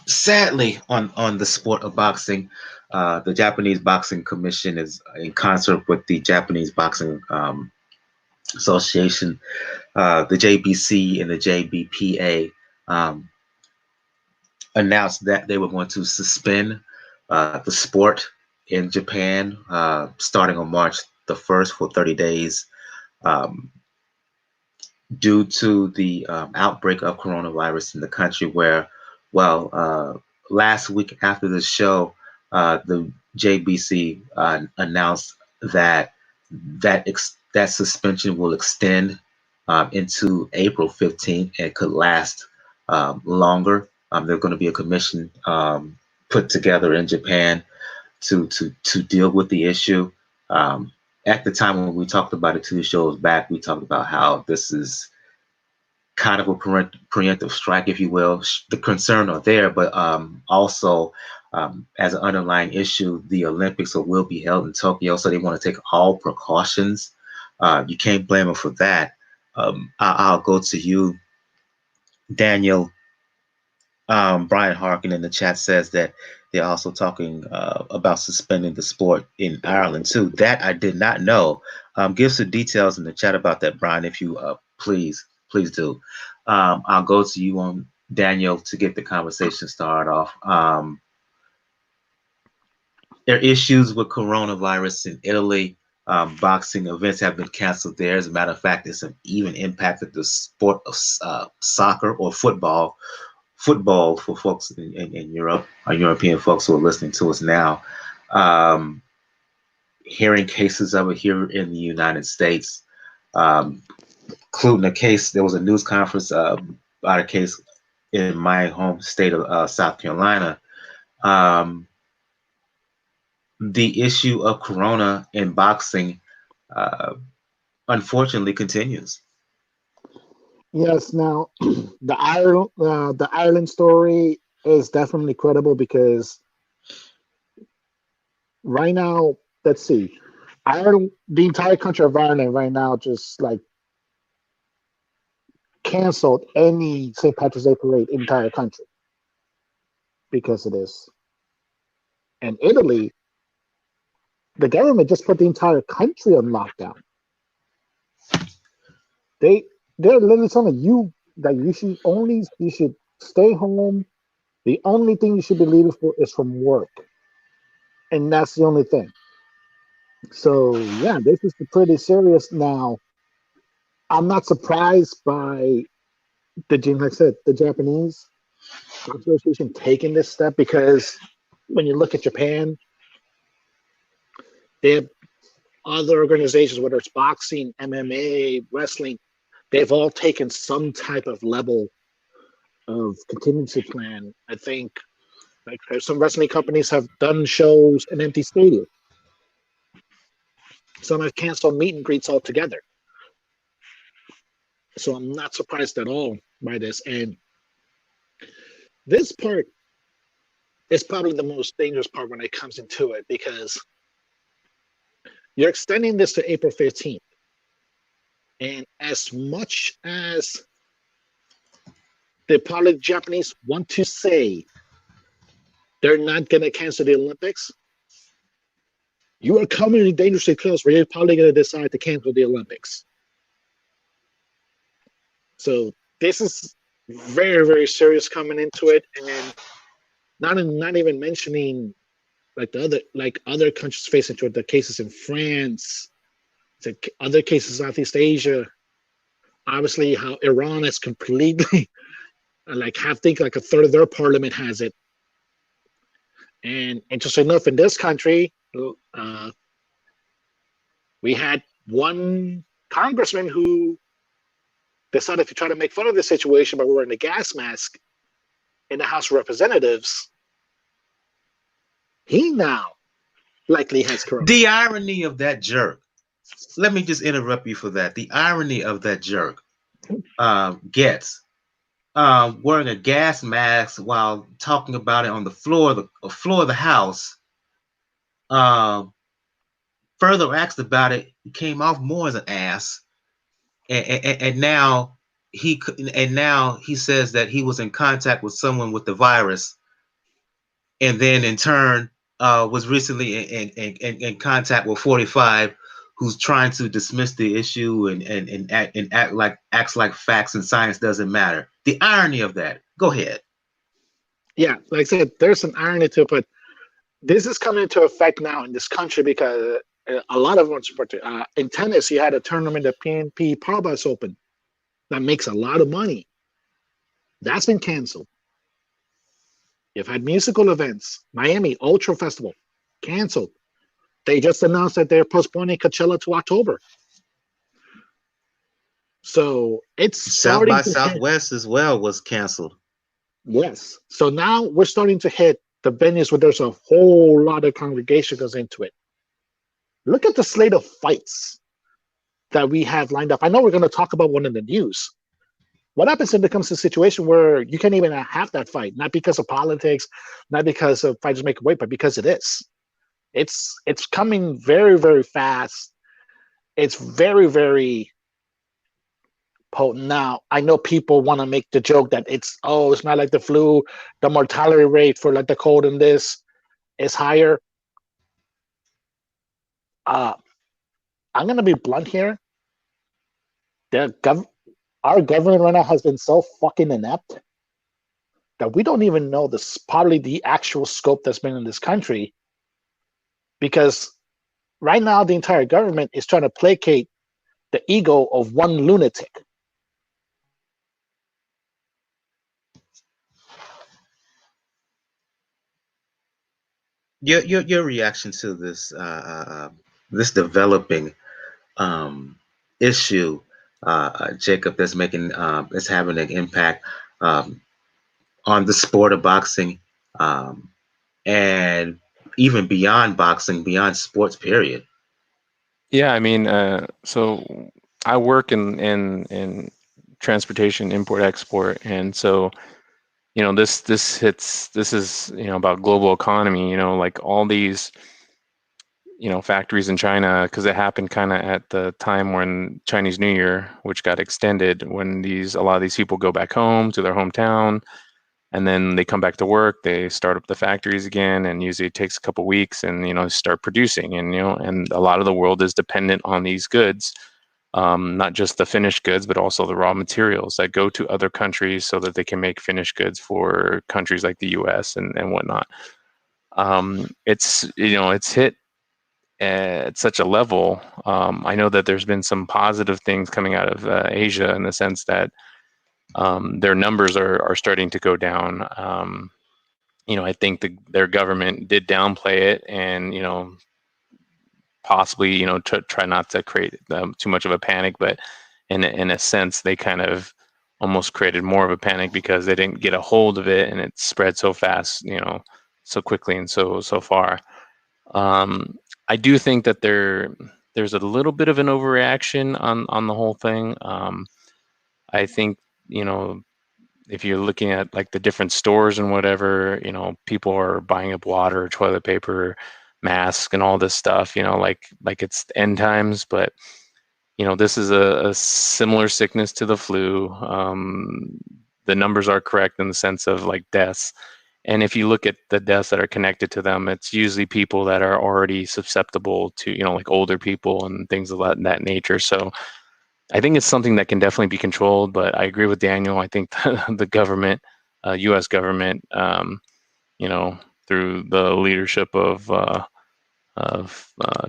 sadly, on the sport of boxing. The Japanese Boxing Commission is in concert with the Japanese Boxing Association, the JBC and the JBPA. Announced that they were going to suspend the sport in Japan starting on March the 1st for 30 days due to the outbreak of coronavirus in the country where, last week after the show, the JBC announced that that suspension will extend into April 15th and could last longer. There's going to be a commission put together in Japan to deal with the issue. At the time when we talked about it 2 shows back, we talked about how this is kind of a preemptive strike, if you will. The concern are there, but also as an underlying issue, the Olympics will be held in Tokyo, so they want to take all precautions. You can't blame them for that. I'll go to you, Daniel. Brian Harkin in the chat says that they're also talking about suspending the sport in Ireland too. That I did not know. Give some details in the chat about that, Brian, if you please do. I'll go to you on Daniel to get the conversation started off. There are issues with coronavirus in Italy. Boxing events have been canceled there. As a matter of fact, it's even impacted the sport of soccer or football for folks in Europe, our European folks who are listening to us now. Hearing cases of it here in the United States, including a case, there was a news conference about a case in my home state of South Carolina. The issue of corona in boxing, unfortunately, continues. Yes. Now, the Ireland story is definitely credible because right now, let's see, Ireland, the entire country of Ireland right now, just like canceled any St. Patrick's Day parade in the entire country because of this. And Italy, the government just put the entire country on lockdown. They they're literally telling you that you should stay home. The only thing you should be leaving for is from work, and that's the only thing. So yeah, this is pretty serious now. I'm not surprised by like I said, the Japanese association taking this step because when you look at Japan, they have other organizations, whether it's boxing, MMA, wrestling, they've all taken some type of level of contingency plan. I think like some wrestling companies have done shows in empty stadium. Some have canceled meet and greets altogether. So I'm not surprised at all by this. And this part is probably the most dangerous part when it comes into it because you're extending this to April 15th. And as much as the Japanese want to say they're not going to cancel the Olympics, you are coming dangerously close where you're probably going to decide to cancel the Olympics. So this is very, very serious coming into it, and not even mentioning like other countries facing into it, the cases in France, the other cases in Southeast Asia. Obviously, how Iran is completely like like a third of their parliament has it. And interesting enough, in this country, we had one congressman who decided to try to make fun of the situation by wearing a gas mask in the House of Representatives. He now likely has corona. The irony of that jerk. Let me just interrupt you for that. The irony of that jerk gets wearing a gas mask while talking about it on the floor of the House. Further asked about it, he came off more as an ass, and now he says that he was in contact with someone with the virus, and then in turn was recently in contact with 45, who's trying to dismiss the issue and acts like facts and science doesn't matter. The irony of that. Go ahead. Yeah, like I said, there's an irony to it, but this is coming into effect now in this country because a lot of them support it. In tennis, you had a tournament, the PNP Paribas Open, that makes a lot of money. That's been canceled. You've had musical events, Miami Ultra Festival, canceled. They just announced that they're postponing Coachella to October. So it's South by Southwest as well was canceled. Yes. So now we're starting to hit the venues where there's a whole lot of congregation goes into it. Look at the slate of fights that we have lined up. I know we're going to talk about one in the news. What happens if it becomes a situation where you can't even have that fight? Not because of politics, not because of fighters make weight, but because it is. It's coming very, very fast. It's very, very potent. Now, I know people want to make the joke that it's not like the flu. The mortality rate for like the cold and this is higher. I'm going to be blunt here. Our government right now has been so fucking inept that we don't even know probably the actual scope that's been in this country, because right now the entire government is trying to placate the ego of one lunatic. Your reaction to this this developing issue, Jacob, that's having an impact on the sport of boxing, and even beyond boxing, beyond sports, period. Yeah, I mean, so I work in transportation, import, export, and so this is about global economy. Like all these factories in China, because it happened kind of at the time when Chinese New Year, which got extended, when a lot of these people go back home to their hometown, and then they come back to work, they start up the factories again, and usually it takes a couple weeks, and start producing, and a lot of the world is dependent on these goods, not just the finished goods, but also the raw materials that go to other countries so that they can make finished goods for countries like the U.S. and whatnot. It's hit at such a level. I know that there's been some positive things coming out of Asia in the sense that their numbers are starting to go down. I think their government did downplay it and, possibly, try not to create too much of a panic, but in a sense, they kind of almost created more of a panic because they didn't get a hold of it and it spread so fast, so quickly and so far. I do think that there's a little bit of an overreaction on the whole thing. I think, if you're looking at like the different stores and whatever, people are buying up water, toilet paper, masks, and all this stuff, like it's end times. But, this is a similar sickness to the flu. The numbers are correct in the sense of like deaths. And if you look at the deaths that are connected to them, it's usually people that are already susceptible to, like older people and things of that nature. So I think it's something that can definitely be controlled, but I agree with Daniel. I think the government, U.S. government, through the leadership of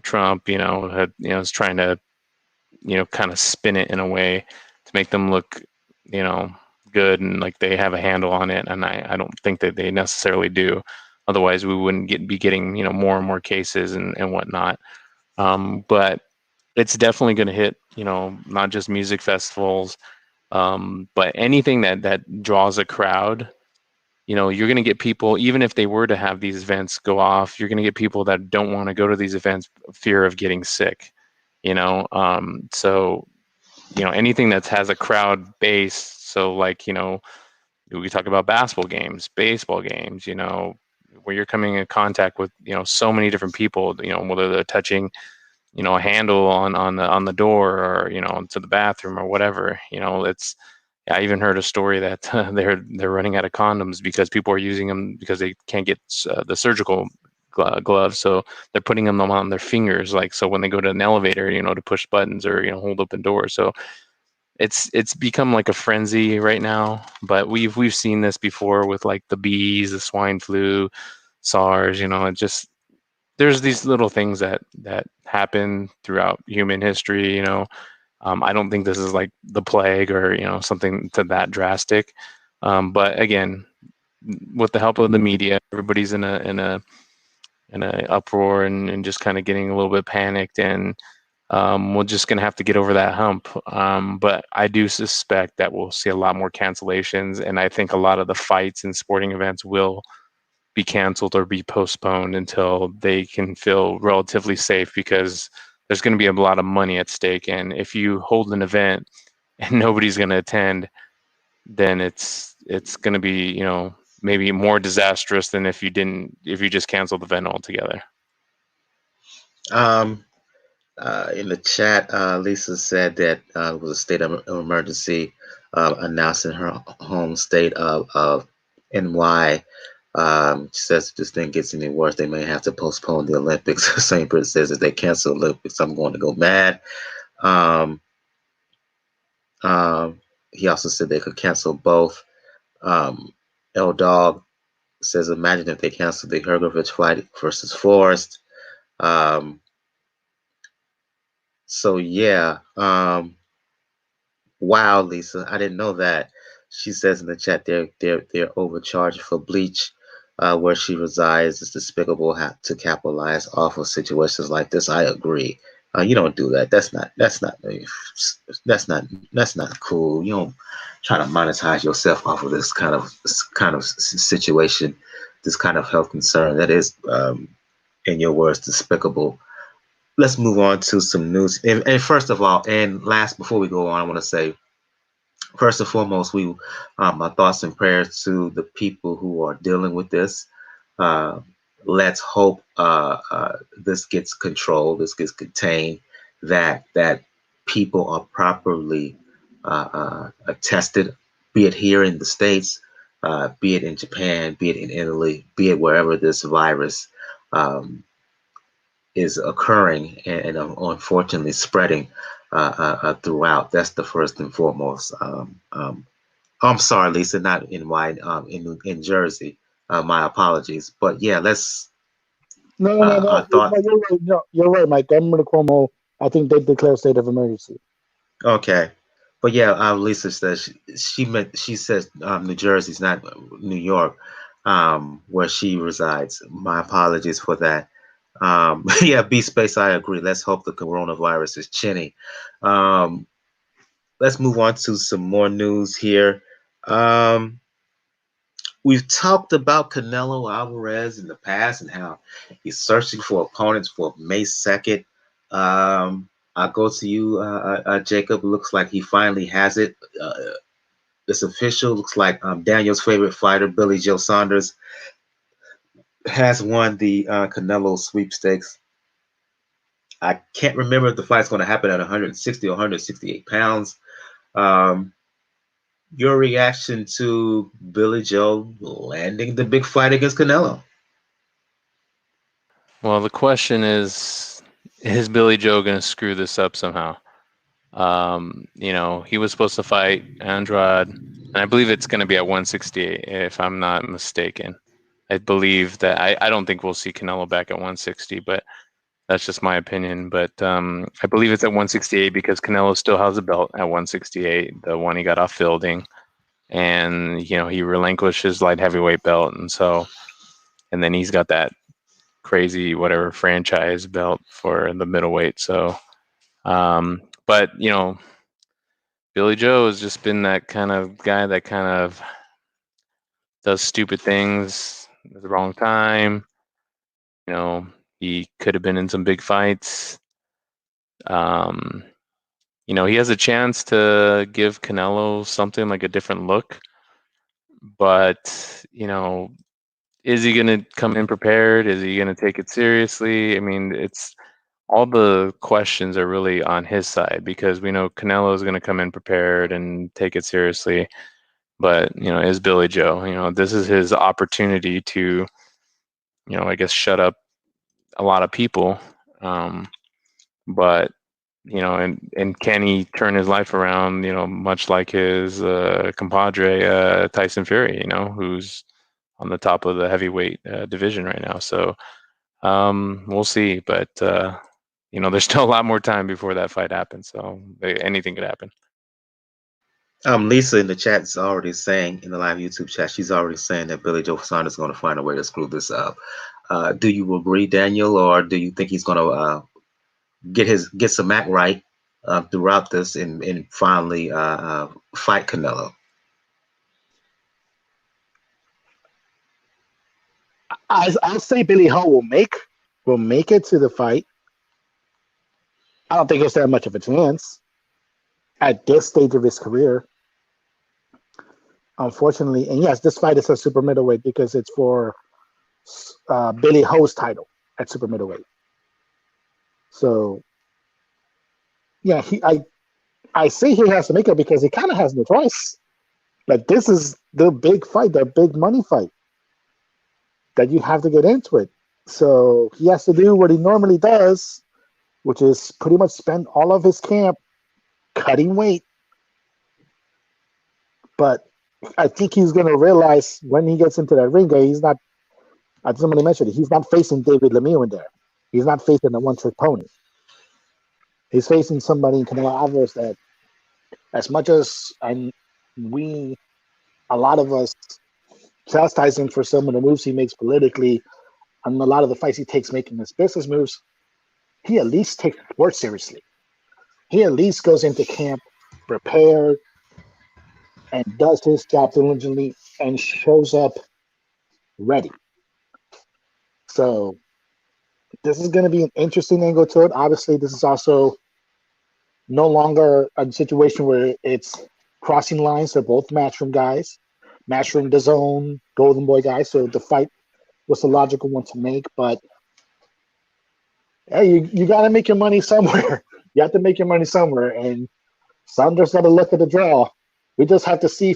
Trump, is trying to, kind of spin it in a way to make them look, good and like they have a handle on it. And I don't think that they necessarily do. Otherwise, we wouldn't be getting, more and more cases and whatnot. But it's definitely going to hit, not just music festivals, but anything that draws a crowd. You're going to get people, even if they were to have these events go off, you're going to get people that don't want to go to these events, fear of getting sick. So anything that has a crowd base. So like, we talk about basketball games, baseball games, where you're coming in contact with, so many different people, whether they're touching, a handle on the door or, to the bathroom or whatever, I even heard a story that they're running out of condoms because people are using them because they can't get the surgical gloves. So they're putting them on their fingers. Like, so when they go to an elevator, to push buttons or, hold open doors. So it's become like a frenzy right now, but we've seen this before with like the bees, the swine flu, SARS, it just, there's these little things that happen throughout human history, I don't think this is like the plague or, something to that drastic. But again, with the help of the media, everybody's in a uproar and just kind of getting a little bit panicked, and we're just going to have to get over that hump. But I do suspect that we'll see a lot more cancellations. And I think a lot of the fights and sporting events will be canceled or be postponed until they can feel relatively safe, because there's going to be a lot of money at stake. And if you hold an event and nobody's going to attend, then it's going to be, maybe more disastrous than if you just canceled the event altogether. In the chat, Lisa said that it was a state of emergency announced in her home state of NY. She says if this thing gets any worse, they may have to postpone the Olympics. St. Britt says if they cancel the Olympics, I'm going to go mad. He also said they could cancel both. L Dog says imagine if they cancel the Hergovich fight versus Forrest. So yeah, wow, Lisa, I didn't know that. She says in the chat they're overcharged for bleach where she resides. It's despicable to capitalize off of situations like this. I agree. You don't do that. That's not cool. You don't try to monetize yourself off of this kind of situation, this kind of health concern. That is, in your words, despicable. Let's move on to some news. And first of all, and last, before we go on, I want to say first and foremost, we my thoughts and prayers to the people who are dealing with this. Uh, let's hope this gets controlled, this gets contained, that people are properly tested, be it here in the States, be it in Japan, be it in Italy, be it wherever this virus um, is occurring and unfortunately spreading throughout. That's the first and foremost. I'm sorry, Lisa, not in white, in Jersey. My apologies, but yeah, let's. No, no, no, I no. thought No, you're right. No, you're right, Mike. Governor Cuomo, I think they declare state of emergency. okay, but yeah, Lisa says she says New Jersey's not New York, where she resides. My apologies for that. Yeah, B space. I agree. Let's hope the coronavirus is chinny. Um, let's move on to some more news here. Um, we've talked about Canelo Alvarez in the past and how he's searching for opponents for May 2nd. I'll go to you, Jacob. Looks like he finally has it. It's official. Looks like Daniel's favorite fighter, Billy Joe Saunders, has won the Canelo sweepstakes. I can't remember if the fight's going to happen at 160 or 168 pounds. Um, your reaction to Billy Joe landing the big fight against Canelo? Well, the question is Billy Joe going to screw this up somehow? He was supposed to fight Andrade, and I believe it's going to be at 168, if I'm not mistaken. I believe that I don't think we'll see Canelo back at 160, but that's just my opinion. But I believe it's at 168 because Canelo still has a belt at 168, the one he got off Fielding, and he relinquished his light heavyweight belt, and then he's got that crazy whatever franchise belt for the middleweight. So, but Billy Joe has just been that kind of guy that kind of does stupid things at the wrong time. He could have been in some big fights. He has a chance to give Canelo something like a different look, but is he going to come in prepared? Is he going to take it seriously? I mean, it's all the questions are really on his side because we know Canelo is going to come in prepared and take it seriously. But, is Billy Joe, this is his opportunity to, I guess, shut up a lot of people. But, and can he turn his life around, much like his compadre, Tyson Fury, who's on the top of the heavyweight division right now. So we'll see. But, there's still a lot more time before that fight happens. So anything could happen. Lisa in the chat is already saying in the live YouTube chat, she's already saying that Billy Joe Saunders is going to find a way to screw this up. Do you agree, Daniel, or do you think he's going to get some act right throughout this and finally fight Canelo? I'll say Billy Ho will make it to the fight. I don't think he'll stand much of a chance at this stage of his career. Unfortunately, and yes, this fight is a super middleweight because it's for Billy Ho's title at super middleweight. So, yeah, I say he has to make it because he kind of has no choice. Like, this is the big fight, the big money fight that you have to get into it. So he has to do what he normally does, which is pretty much spend all of his camp cutting weight. But I think he's going to realize when he gets into that ring, he's not, as somebody mentioned, he's not facing David Lemieux in there. He's not facing a one-trick pony. He's facing somebody in Canelo Alvarez that, as much as a lot of us chastise him for some of the moves he makes politically and a lot of the fights he takes making his business moves, he at least takes sport seriously. He at least goes into camp prepared and does his job diligently and shows up ready. So this is going to be an interesting angle to it. Obviously, this is also no longer a situation where it's crossing lines. They're both Matchroom guys. Matchroom, the Zone, Golden Boy guys. So the fight was the logical one to make. But hey, you got to make your money somewhere. You have to make your money somewhere, and Saunders got to look at the draw. We just have to see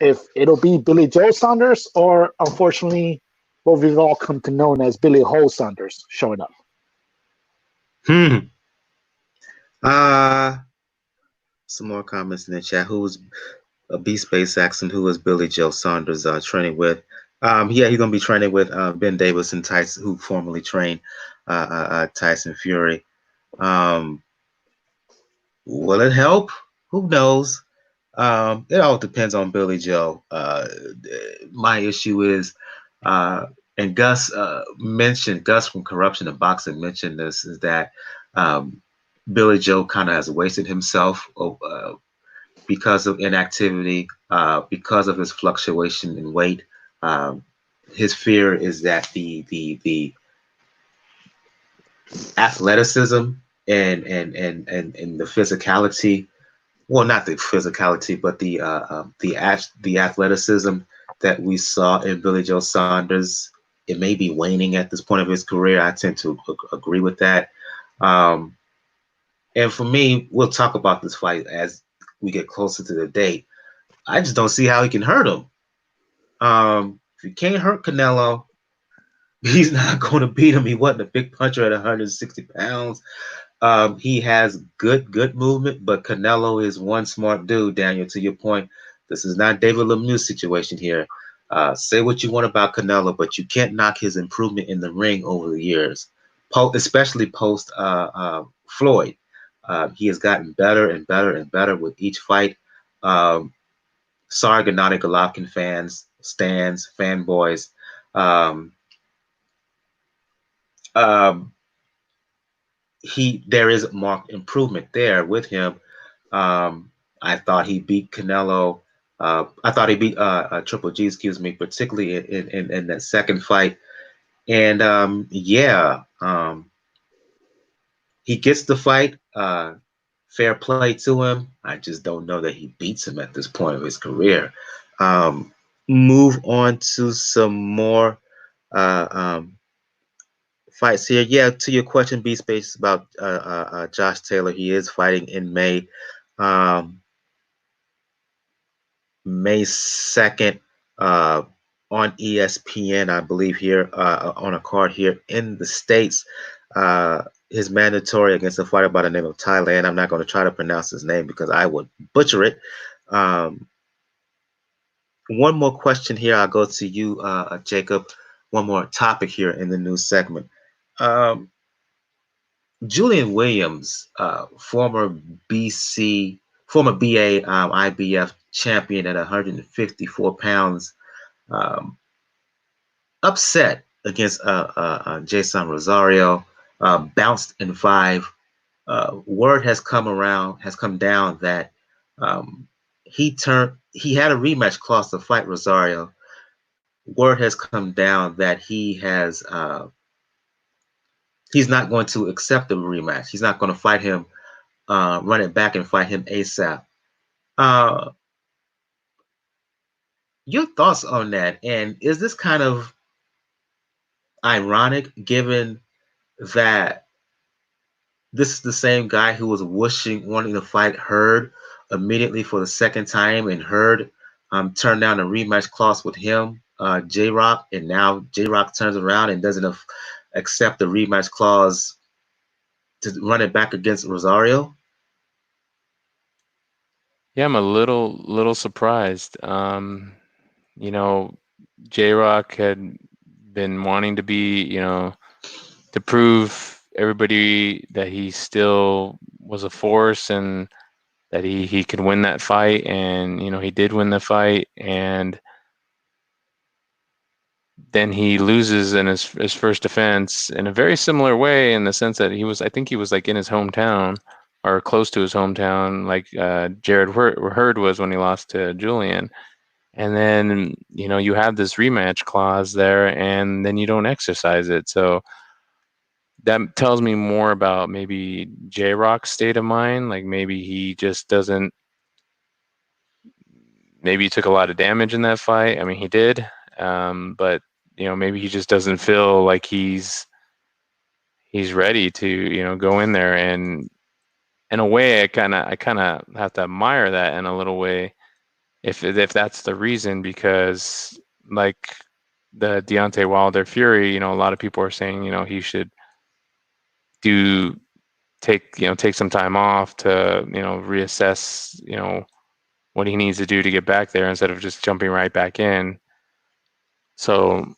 if it'll be Billy Joe Saunders or, unfortunately, what we've all come to know as Billy Ho Saunders showing up. Some more comments in the chat. Who was B Space Saxon? Who was Billy Joe Saunders training with? Yeah, he's gonna be training with Ben Davis and Tyson, who formerly trained Tyson Fury. Will it help? Who knows? It all depends on Billy Joe. My issue is, and Gus from Corruption and Boxing mentioned this, is that Billy Joe kind of has wasted himself because of inactivity, because of his fluctuation in weight. His fear is that the athleticism and the physicality, well, not the physicality, but the athleticism that we saw in Billy Joe Saunders, it may be waning at this point of his career. I tend to agree with that. And for me, we'll talk about this fight as we get closer to the date. I just don't see how he can hurt him. If you can't hurt Canelo, he's not going to beat him. He wasn't a big puncher at 160 pounds. He has good movement, but Canelo is one smart dude, Daniel, to your point. This is not David Lemieux situation here. Say what you want about Canelo, but you can't knock his improvement in the ring over the years, especially post Floyd. He has gotten better and better and better with each fight. Sorry, Gennady Golovkin fans, stands, fanboys. There is marked improvement there with him. I thought he beat Canelo. I thought he beat Triple G, particularly in that second fight. And he gets the fight. Fair play to him. I just don't know that he beats him at this point of his career. Move on to some more fights here. Yeah, to your question, B Space, about Josh Taylor. He is fighting in May. May 2nd on ESPN, I believe, here on a card here in the States. His mandatory against a fighter by the name of Thailand. I'm not going to try to pronounce his name because I would butcher it. One more question here. I'll go to you, Jacob. One more topic here in the news segment. Julian Williams, former BA IBF champion at 154 pounds, upset against Jeison Rosario, bounced in 5. Word has come down that he had a rematch clause to fight Rosario. Word has come down that he's not going to accept the rematch. He's not going to fight him, run it back and fight him ASAP. Your thoughts on that? And is this kind of ironic given that this is the same guy who was wanting to fight Hurd immediately for the second time, and Hurd turned down a rematch clause with him, J-Rock, and now J-Rock turns around and doesn't accept the rematch clause to run it back against Rosario? Yeah, I'm a little surprised. J-Rock had been wanting to be, to prove everybody that he still was a force and that he could win that fight, and he did win the fight, and then he loses in his first defense in a very similar way, in the sense that I think he was like in his hometown or close to his hometown, like Jared Hurd was when he lost to Julian. And then, you have this rematch clause there, and then you don't exercise it. So that tells me more about maybe J-Rock's state of mind. Like maybe he just doesn't maybe he took a lot of damage in that fight. I mean, he did, but maybe he just doesn't feel like he's ready to go in there. And in a way, I kind of have to admire that in a little way, if that's the reason, because like the Deontay Wilder Fury, a lot of people are saying he should take some time off to reassess what he needs to do to get back there instead of just jumping right back in. So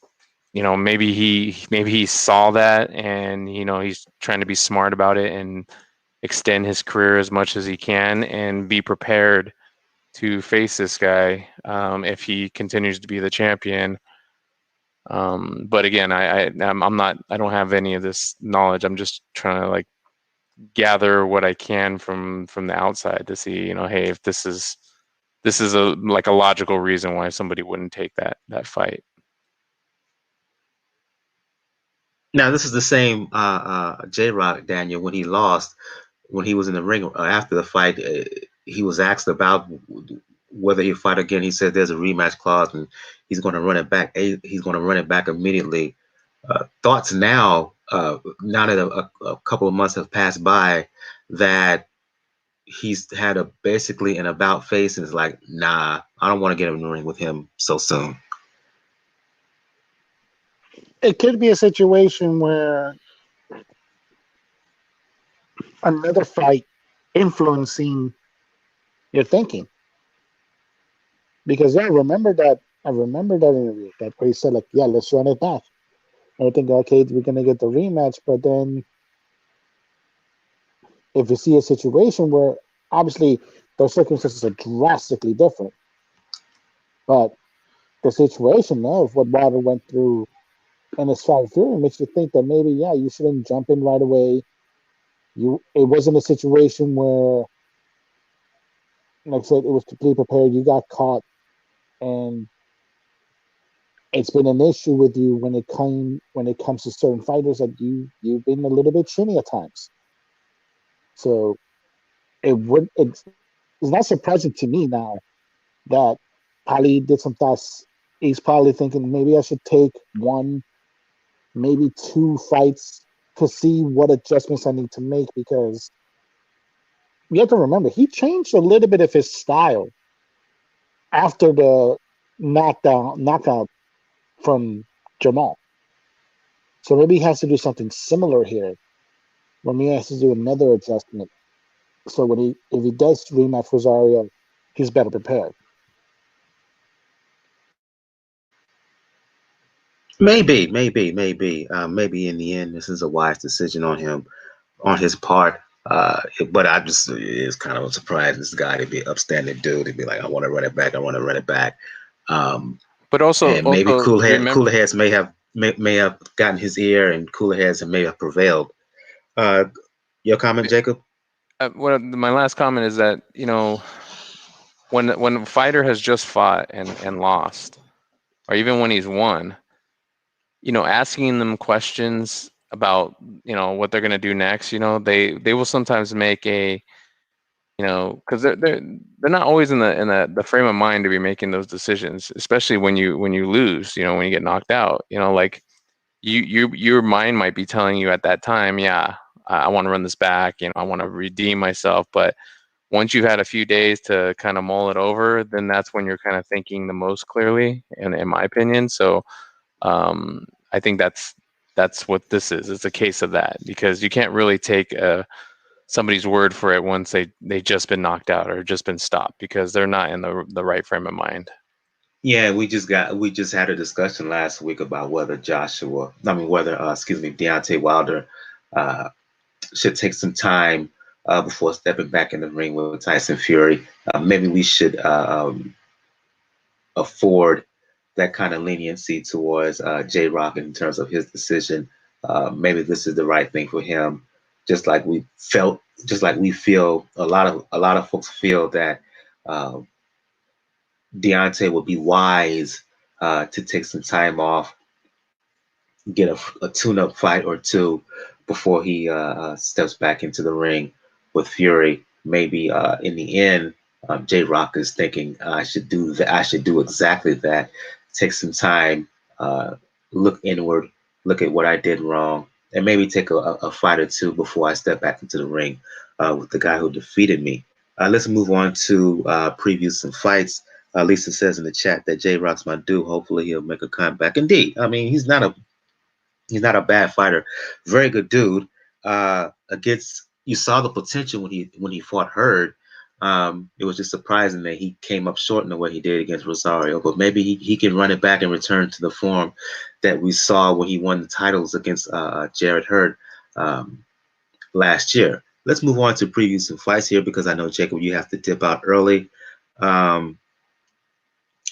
maybe he saw that, and he's trying to be smart about it and extend his career as much as he can and be prepared to face this guy if he continues to be the champion. But again, I'm not. I don't have any of this knowledge. I'm just trying to like gather what I can from the outside to see, hey, if this is a logical reason why somebody wouldn't take that fight. Now, this is the same J-Rock, Daniel, when he lost, when he was in the ring after the fight, he was asked about whether he'll fight again. He said there's a rematch clause and he's going to run it back. He's going to run it back immediately. Thoughts now, now that a couple of months have passed by, that he's had basically an about face and is like, nah, I don't want to get in the ring with him so soon. It could be a situation where another fight influencing your thinking. Because I remember that interview that where he said, like, yeah, let's run it back. And I think, okay, we're gonna get the rematch, but then if you see a situation where obviously those circumstances are drastically different, but the situation of what Wilder went through in his fight through makes you think that maybe, yeah, you shouldn't jump in right away. It wasn't a situation where, like I said, it was completely prepared. You got caught, and it's been an issue with you when it comes to certain fighters that you've been a little bit shinny at times. So it's not surprising to me now that probably did some thoughts. He's probably thinking maybe I should take one, maybe two fights to see what adjustments I need to make, because you have to remember he changed a little bit of his style after the knockout from Jamal. So maybe he has to do something similar here. Maybe he has to do another adjustment. So if he does rematch Rosario, he's better prepared. Maybe. Maybe in the end, this is a wise decision on his part. But it's kind of a surprise. This guy to be an upstanding dude to be like, I want to run it back. But also, and maybe cooler heads may have gotten his ear, and cooler heads may have prevailed. Your comment, Jacob? My last comment is that when a fighter has just fought and lost, or even when he's won, asking them questions about what they're going to do next, they will sometimes make a because they're not always in the frame of mind to be making those decisions, especially when you lose, when you get knocked out, like your mind might be telling you at that time, yeah, I want to run this back, I want to redeem myself. But once you've had a few days to kind of mull it over, then that's when you're kind of thinking the most clearly, in my opinion. So I think that's what this is. It's a case of that, because you can't really take somebody's word for it once they just been knocked out or just been stopped, because they're not in the right frame of mind. Yeah, we just had a discussion last week about whether Deontay Wilder should take some time before stepping back in the ring with Tyson Fury. Maybe we should afford that kind of leniency towards J-Rock in terms of his decision. Maybe this is the right thing for him. Just like we feel, a lot of folks feel that Deontay would be wise to take some time off, get a tune-up fight or two before he steps back into the ring with Fury. Maybe in the end, J Rock is thinking I should do that. I should do exactly that. Take some time, look inward, look at what I did wrong, and maybe take a fight or two before I step back into the ring with the guy who defeated me. Let's move on to preview some fights. Lisa says in the chat that J Rock's my dude. Hopefully he'll make a comeback. Indeed, I mean he's not a bad fighter. Very good dude. Against you saw the potential when he fought Hurd. It was just surprising that he came up short in the way he did against Rosario. But maybe he can run it back and return to the form that we saw when he won the titles against Jarrett Hurd last year. Let's move on to preview some fights here because I know, Jacob, you have to dip out early.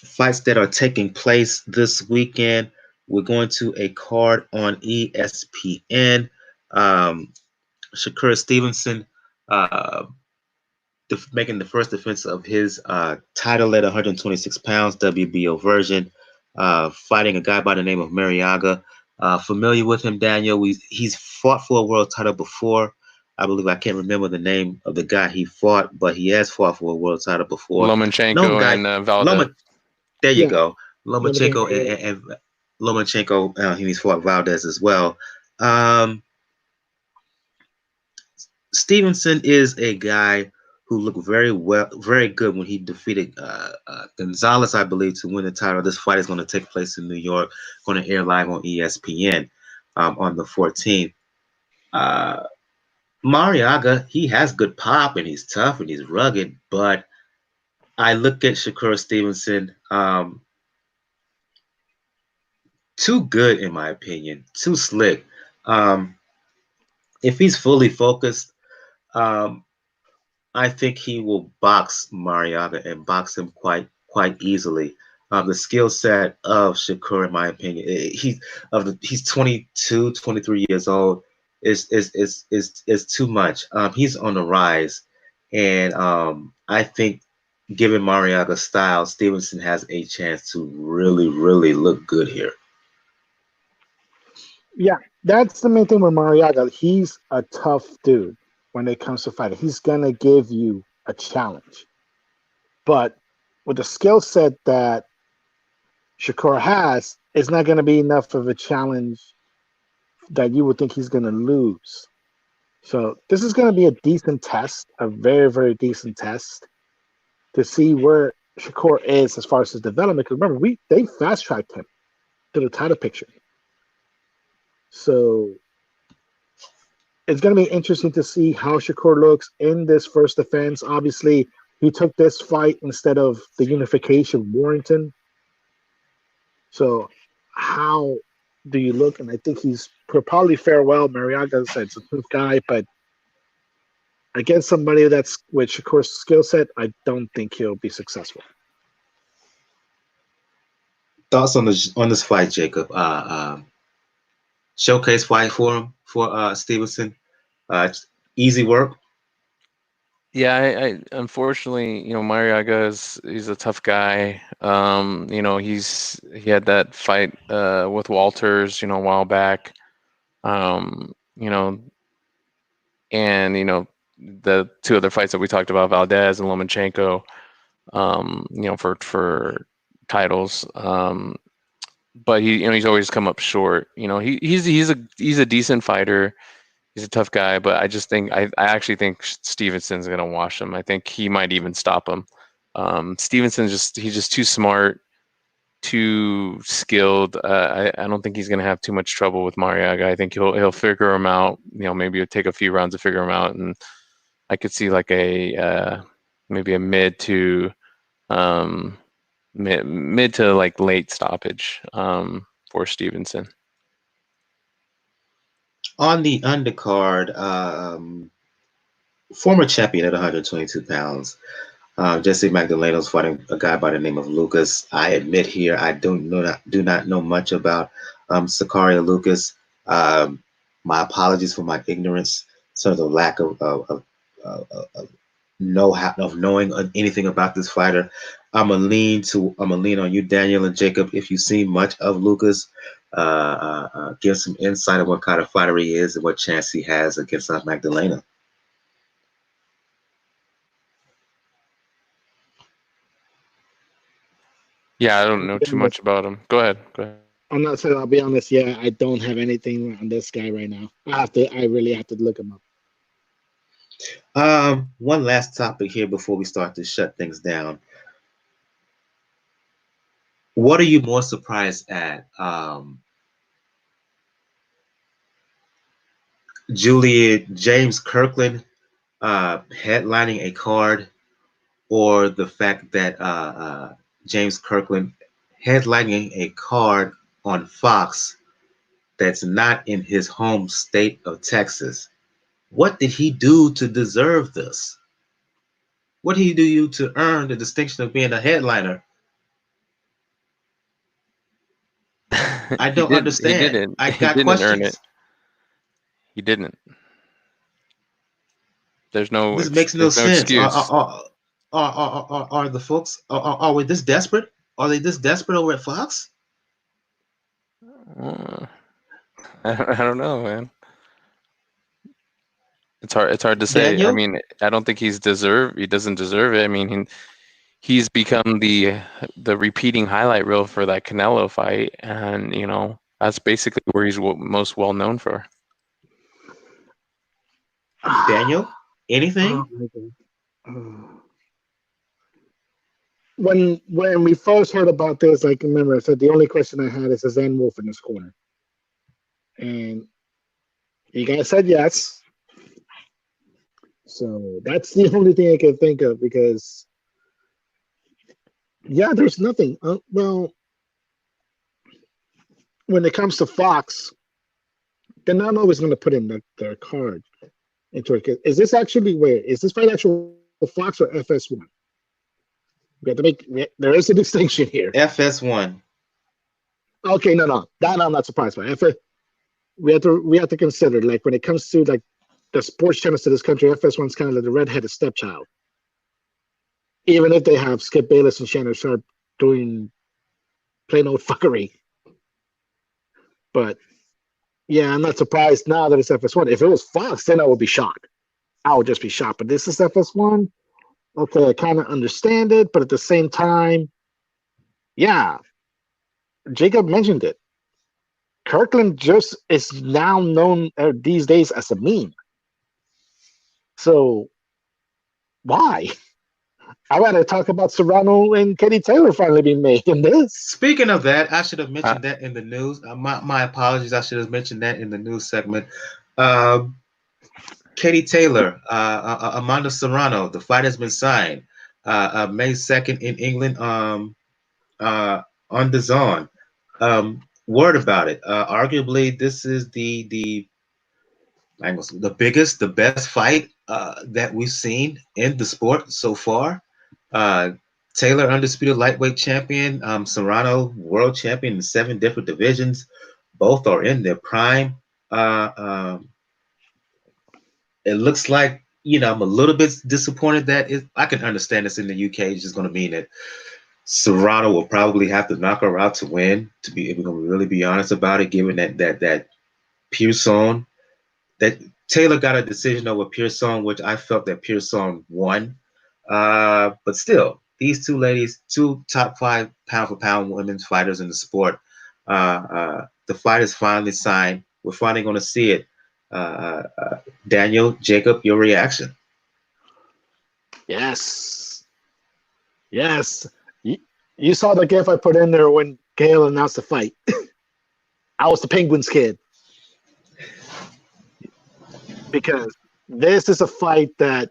Fights that are taking place this weekend. We're going to a card on ESPN. Shakur Stevenson making the first defense of his title at 126 pounds, WBO version, fighting a guy by the name of Marriaga. Familiar with him, Daniel? He's fought for a world title before. I believe I can't remember the name of the guy he fought, but he has fought for a world title before. Lomachenko and Valdez. There you go. Lomachenko and Lomachenko. He's fought Valdez as well. Stevenson is a guy who looked very good when he defeated Gonzalez, I believe, to win the title. This fight is going to take place in New York, going to air live on ESPN on the 14th. Marriaga, he has good pop and he's tough and he's rugged, but I look at Shakur Stevenson, too good in my opinion, too slick. If he's fully focused, I think he will box Marriaga and box him quite easily. The skill set of Shakur, in my opinion, he's 22, 23 years old. Is too much. He's on the rise, and I think, given Marriaga's style, Stevenson has a chance to really look good here. Yeah, that's the main thing with Marriaga. He's a tough dude when it comes to fighting. He's gonna give you a challenge, but with the skill set that Shakur has, it's not gonna be enough of a challenge that you would think he's gonna lose. So this is gonna be a decent test, a very decent test to see where Shakur is as far as his development. Because remember, they fast tracked him to the title picture. So it's going to be interesting to see how Shakur looks in this first defense. Obviously, he took this fight instead of the unification Warrington. So how do you look? And I think he's probably farewell. Marriaga said it's a tough guy, but against somebody that's with Shakur's skill set, I don't think he'll be successful. Thoughts on this fight, Jacob? Showcase fight for him, for Stevenson. Easy work. Yeah, I unfortunately, Marriaga he's a tough guy. He had that fight with Walters, a while back. And the two other fights that we talked about, Valdez and Lomachenko, for titles. But he's always come up short. He's a decent fighter. He's a tough guy, but I actually think Stevenson's gonna wash him. I think he might even stop him. Stevenson's he's just too smart, too skilled. I don't think he's gonna have too much trouble with Marriaga. I think he'll figure him out. Maybe it'll take a few rounds to figure him out, and I could see like maybe a mid to like late stoppage for Stevenson. On the undercard, former champion at 122 pounds, Jesse Magdeleno's fighting a guy by the name of Lukas. I admit here I do not know much about Sakaria Lukas. My apologies for my ignorance, sort of the lack of know-how of knowing anything about this fighter. I'm gonna lean on you, Daniel and Jacob. If you've seen much of Lukas, give some insight on what kind of fighter he is and what chance he has against Magdeleno. Yeah, I don't know too much about him. Go ahead. Go ahead. I'm not saying. I'll be honest. Yeah, I don't have anything on this guy right now. I really have to look him up. One last topic here before we start to shut things down. What are you more surprised at? James Kirkland headlining a card, or the fact that James Kirkland headlining a card on Fox that's not in his home state of Texas? What did he do to deserve this? What did he do to earn the distinction of being a headliner? I He don't didn't. He understand. didn't. I He got didn't earn it. questions. He didn't. There's no. This makes no There's no sense. excuse. Are the folks are we this desperate? Are they this desperate over at Fox? Uh, I don't know, man. It's hard. It's hard to say. I Daniel? mean, I don't think he doesn't deserve it. I mean, he's become the repeating highlight reel for that Canelo fight, and that's basically where he's most well known for. Daniel? Anything? Oh my God. When we first heard about this, like remember I said the only question I had is Zen Wolf in this corner, and you guys said yes. So that's the only thing I can think of because, yeah, there's nothing. Well, when it comes to Fox, they're not always going to put in their card into it. Is this actually where? Is this fight actual Fox or FS1? We have to make. There is a distinction here. FS1. Okay, no, that I'm not surprised by. We have to consider like when it comes to like the sports channels to this country, FS1 is kind of like the redheaded stepchild. Even if they have Skip Bayless and Shannon Sharp doing plain old fuckery. But yeah, I'm not surprised now that it's FS1. If it was Fox, then I would be shocked. I would just be shocked. But this is FS1. Okay, I kind of understand it, but at the same time, yeah, Jacob mentioned it. Kirkland just is now known these days as a meme. So why? I rather talk about Serrano and Katie Taylor finally being made than this. Speaking of that, I should have mentioned that in the news. My apologies. I should have mentioned that in the news segment. Katie Taylor, Amanda Serrano, the fight has been signed. May 2nd in England on DAZN. Word about it. Arguably, this is the biggest, the best fight that we've seen in the sport so far. Taylor, undisputed lightweight champion. Serrano, world champion in 7 different divisions. Both are in their prime. It looks like, I'm a little bit disappointed that I can understand this in the UK. It's just going to mean that Serrano will probably have to knock her out to win, if we're going to really be honest about it, given that Pearson, that Taylor got a decision over Pearson, which I felt that Pearson won. But still, these two ladies, 2 top 5 pound for pound women's fighters in the sport. The fight is finally signed. We're finally going to see it. Daniel, Jacob, your reaction? Yes. You saw the gif I put in there when Gail announced the fight. I was the Penguins kid. Because this is a fight that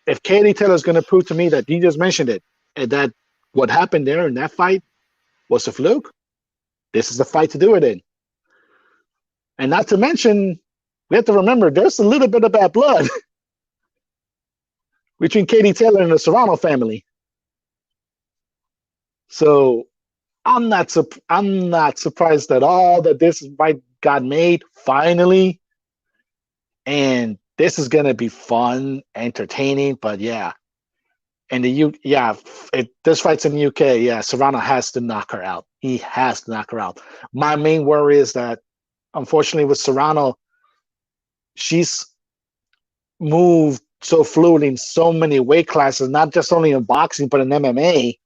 if Katie Taylor's going to prove to me that he just mentioned it, and that what happened there in that fight was a fluke, this is the fight to do it in. And not to mention, we have to remember there's a little bit of bad blood between Katie Taylor and the Serrano family. So I'm not surprised at all that this fight got made finally. And this is gonna be fun, entertaining, but yeah. And if this fight's in the UK, yeah, Serrano has to knock her out. He has to knock her out. My main worry is that, unfortunately, with Serrano, she's moved so fluid in so many weight classes, not just only in boxing, but in MMA,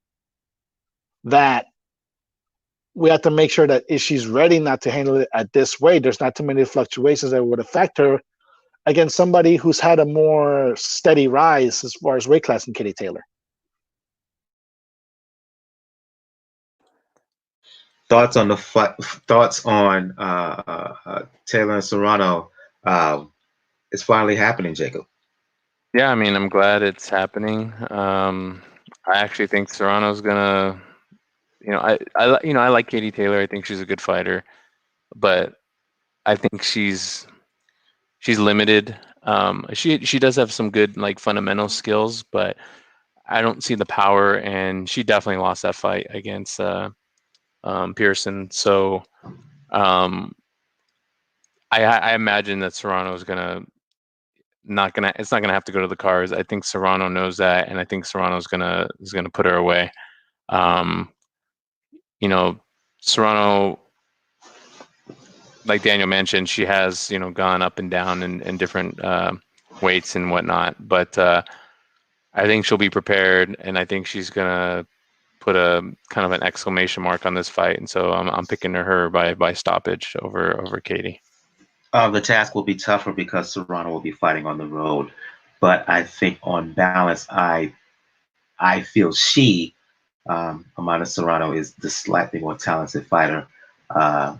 that we have to make sure that if she's ready not to handle it at this weight, there's not too many fluctuations that would affect her against somebody who's had a more steady rise as far as weight class than Katie Taylor. Thoughts on Taylor and Serrano? It's finally happening, Jacob. Yeah, I mean, I'm glad it's happening. I actually think Serrano's gonna, I like Katie Taylor. I think she's a good fighter, but I think she's limited. She does have some good like fundamental skills, but I don't see the power, and she definitely lost that fight against Pearson. So I imagine that Serrano is it's not gonna have to go to the cars. I think Serrano knows that, and I think Serrano's is gonna put her away. Serrano, like Daniel mentioned, she has gone up and down in different weights and whatnot, but I think she'll be prepared, and I think she's gonna put a kind of an exclamation mark on this fight, and so I'm picking her by stoppage over Katie. The task will be tougher because Serrano will be fighting on the road, but I think on balance, I feel Amanda Serrano is the slightly more talented fighter. I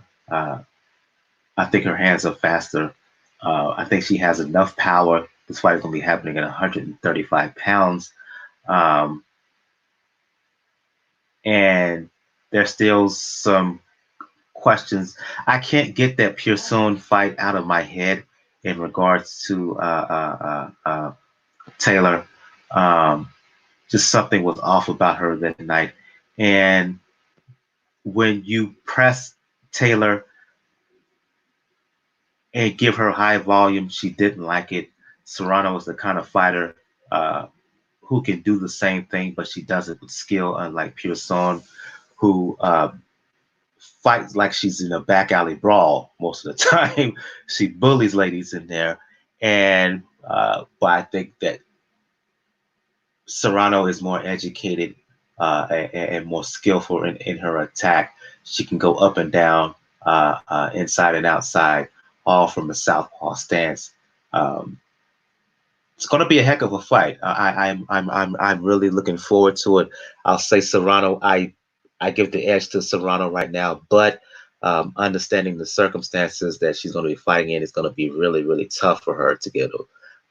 think her hands are faster. I think she has enough power. This fight is going to be happening at 135 pounds. And there's still some questions. I can't get that Pearson fight out of my head in regards to Taylor. Just something was off about her that night. And when you press Taylor and give her high volume, she didn't like it. Serrano is the kind of fighter who can do the same thing, but she does it with skill, unlike Pearson, who fights like she's in a back alley brawl most of the time. She bullies ladies in there. And but I think that Serrano is more educated and more skillful in her attack. She can go up and down, inside and outside, all from a southpaw stance. It's going to be a heck of a fight. I'm really looking forward to it. I'll say Serrano. I give the edge to Serrano right now, but understanding the circumstances that she's going to be fighting in, is going to be really, really tough for her to get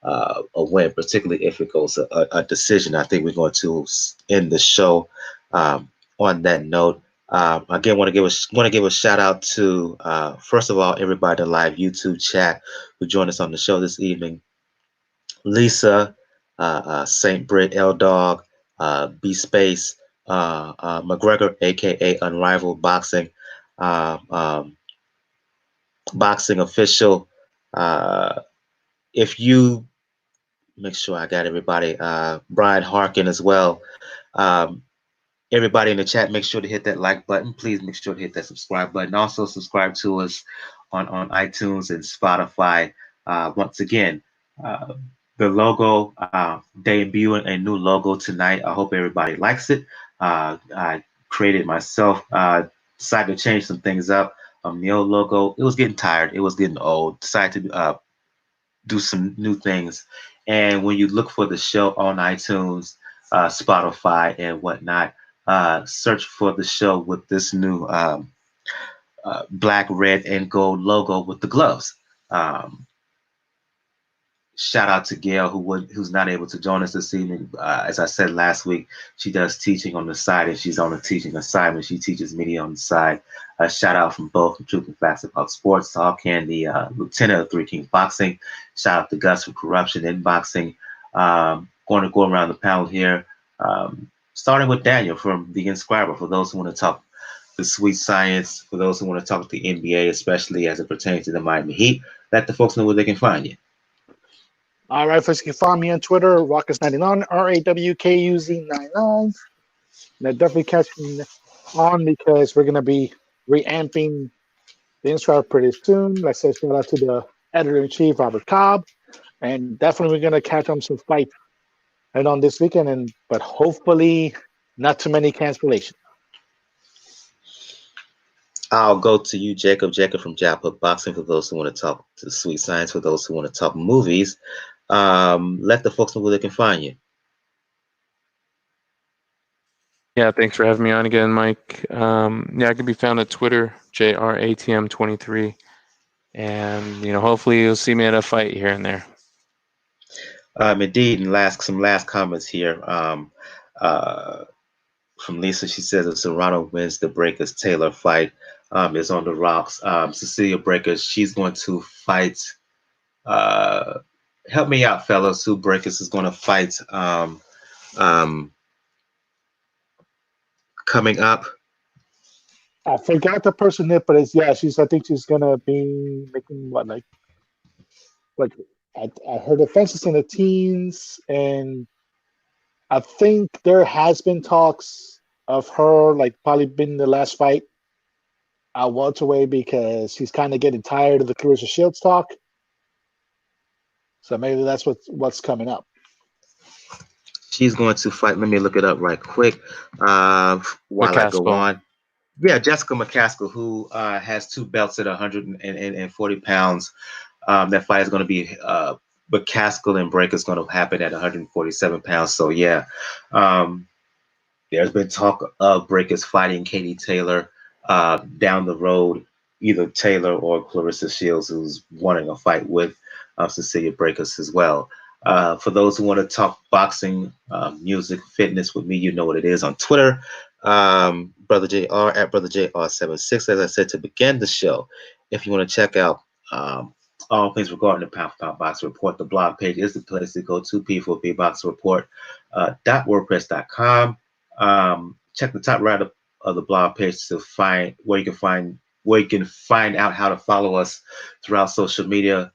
a win, particularly if it goes a decision. I think we're going to end the show on that note. Again, want to give a shout out to first of all everybody in the live YouTube chat who joined us on the show this evening. Lisa, Saint Brit, L Dog, B Space, McGregor, aka Unrivaled Boxing, Boxing Official. If you make sure I got everybody, Brian Harkin as well. Everybody in the chat, make sure to hit that like button. Please make sure to hit that subscribe button. Also subscribe to us on iTunes and Spotify. Once again, the logo, debuting a new logo tonight. I hope everybody likes it. I created it myself. Decided to change some things up. The old logo, it was getting tired. It was getting old. Decided to do some new things. And when you look for the show on iTunes, Spotify, and whatnot, search for the show with this new black, red, and gold logo with the gloves. Shout out to Gail, who's not able to join us this evening. As I said last week, she does teaching on the side, and she's on a teaching assignment. She teaches media on the side. Shout out from both, from Truth and Facts About Sports, Talking, the lieutenant of Three King Boxing. Shout out to Gus from Corruption in Boxing. Going to go around the panel here, starting with Daniel from The Inscriber, for those who want to talk the sweet science, for those who want to talk the NBA, especially as it pertains to the Miami Heat. Let the folks know where they can find you. All right, folks, you can find me on Twitter, Rawkus99, RAWKUZ99. Now, definitely catch me on, because we're going to be reamping the Inscriber pretty soon. Like I said, shout out to the editor-in-chief, Robert Cobb. And definitely we're going to catch on some fights and on this weekend, but hopefully not too many cancellations. I'll go to you, Jacob. Jacob from Jab Hook Boxing. For those who want to talk to Sweet Science, for those who want to talk movies, let the folks know where they can find you. Yeah, thanks for having me on again, Mike. Yeah, I can be found at Twitter, JRATM23. And, hopefully you'll see me at a fight here and there. Indeed, and some last comments here. From Lisa, she says if Serrano wins the Breakers Taylor fight, is on the rocks. Cecilia Breakers, she's going to fight. Help me out, fellas. Who Breakers is going to fight coming up? I forgot the person name, but I think she's gonna be making her defense is in the teens, and I think there has been talks of her probably been the last fight at welterweight because she's kind of getting tired of the Clarissa Shields talk. So maybe that's what's coming up. She's going to fight. Let me look it up right quick while I go on. Yeah, Jessica McCaskill, who has 2 belts at 140 pounds. That fight is going to be McCaskill and Breaker is going to happen at 147 pounds. So, yeah, there's been talk of Breakers fighting Katie Taylor down the road, either Taylor or Clarissa Shields, who's wanting a fight with Cecilia Breakers as well. For those who want to talk boxing, music, fitness with me, you know what it is on Twitter. Brother JR at Brother JR76. As I said to begin the show, if you want to check out all things regarding the Pound for Pound Boxing Report, the blog page is the place to go to, P4P Boxing Report .wordpress.com. Check the top right of the blog page to find where you can find out how to follow us throughout social media.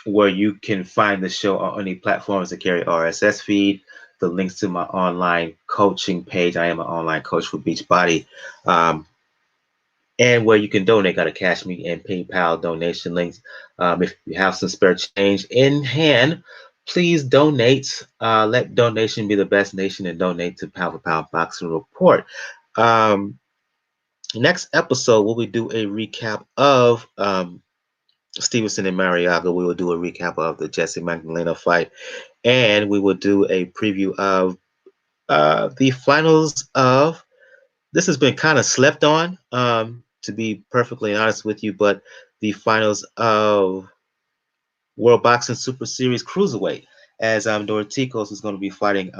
Where you can find the show on any platforms that carry RSS feed, the links to my online coaching page. I am an online coach for Beachbody. And where you can donate, got a Cash Me and PayPal donation links. If you have some spare change in hand, please donate. Let donation be the best nation and donate to Pound for Pound Boxing Report. Next episode, we will do a recap of Stevenson and Marriaga. We will do a recap of the Jesse Magdeleno fight, and we will do a preview of the finals of. This has been kind of slept on, to be perfectly honest with you, but the finals of World Boxing Super Series Cruiserweight, as Doriticos is going to be fighting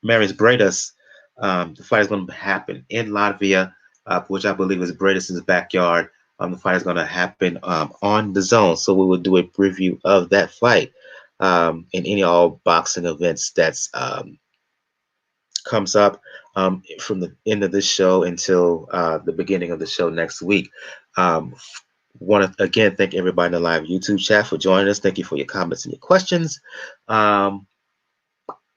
Maris Bredas. The fight is going to happen in Latvia, which I believe is Bredas' backyard. The fight is going to happen on the zone. So we will do a preview of that fight in any all boxing events that's comes up from the end of this show until the beginning of the show next week. Want to again thank everybody in the live YouTube chat for joining us. Thank you for your comments and your questions.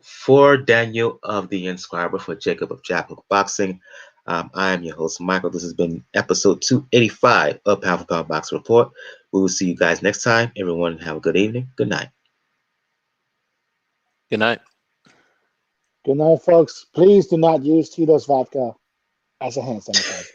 For Daniel of the Inscriber, for Jacob of Jab Hook Boxing, I am your host, Michael. This has been episode 285 of Pound for Pound Boxing Report. We will see you guys next time. Everyone have a good evening. Good night. Good night. Good night, folks. Please do not use Tito's vodka as a hand sanitizer.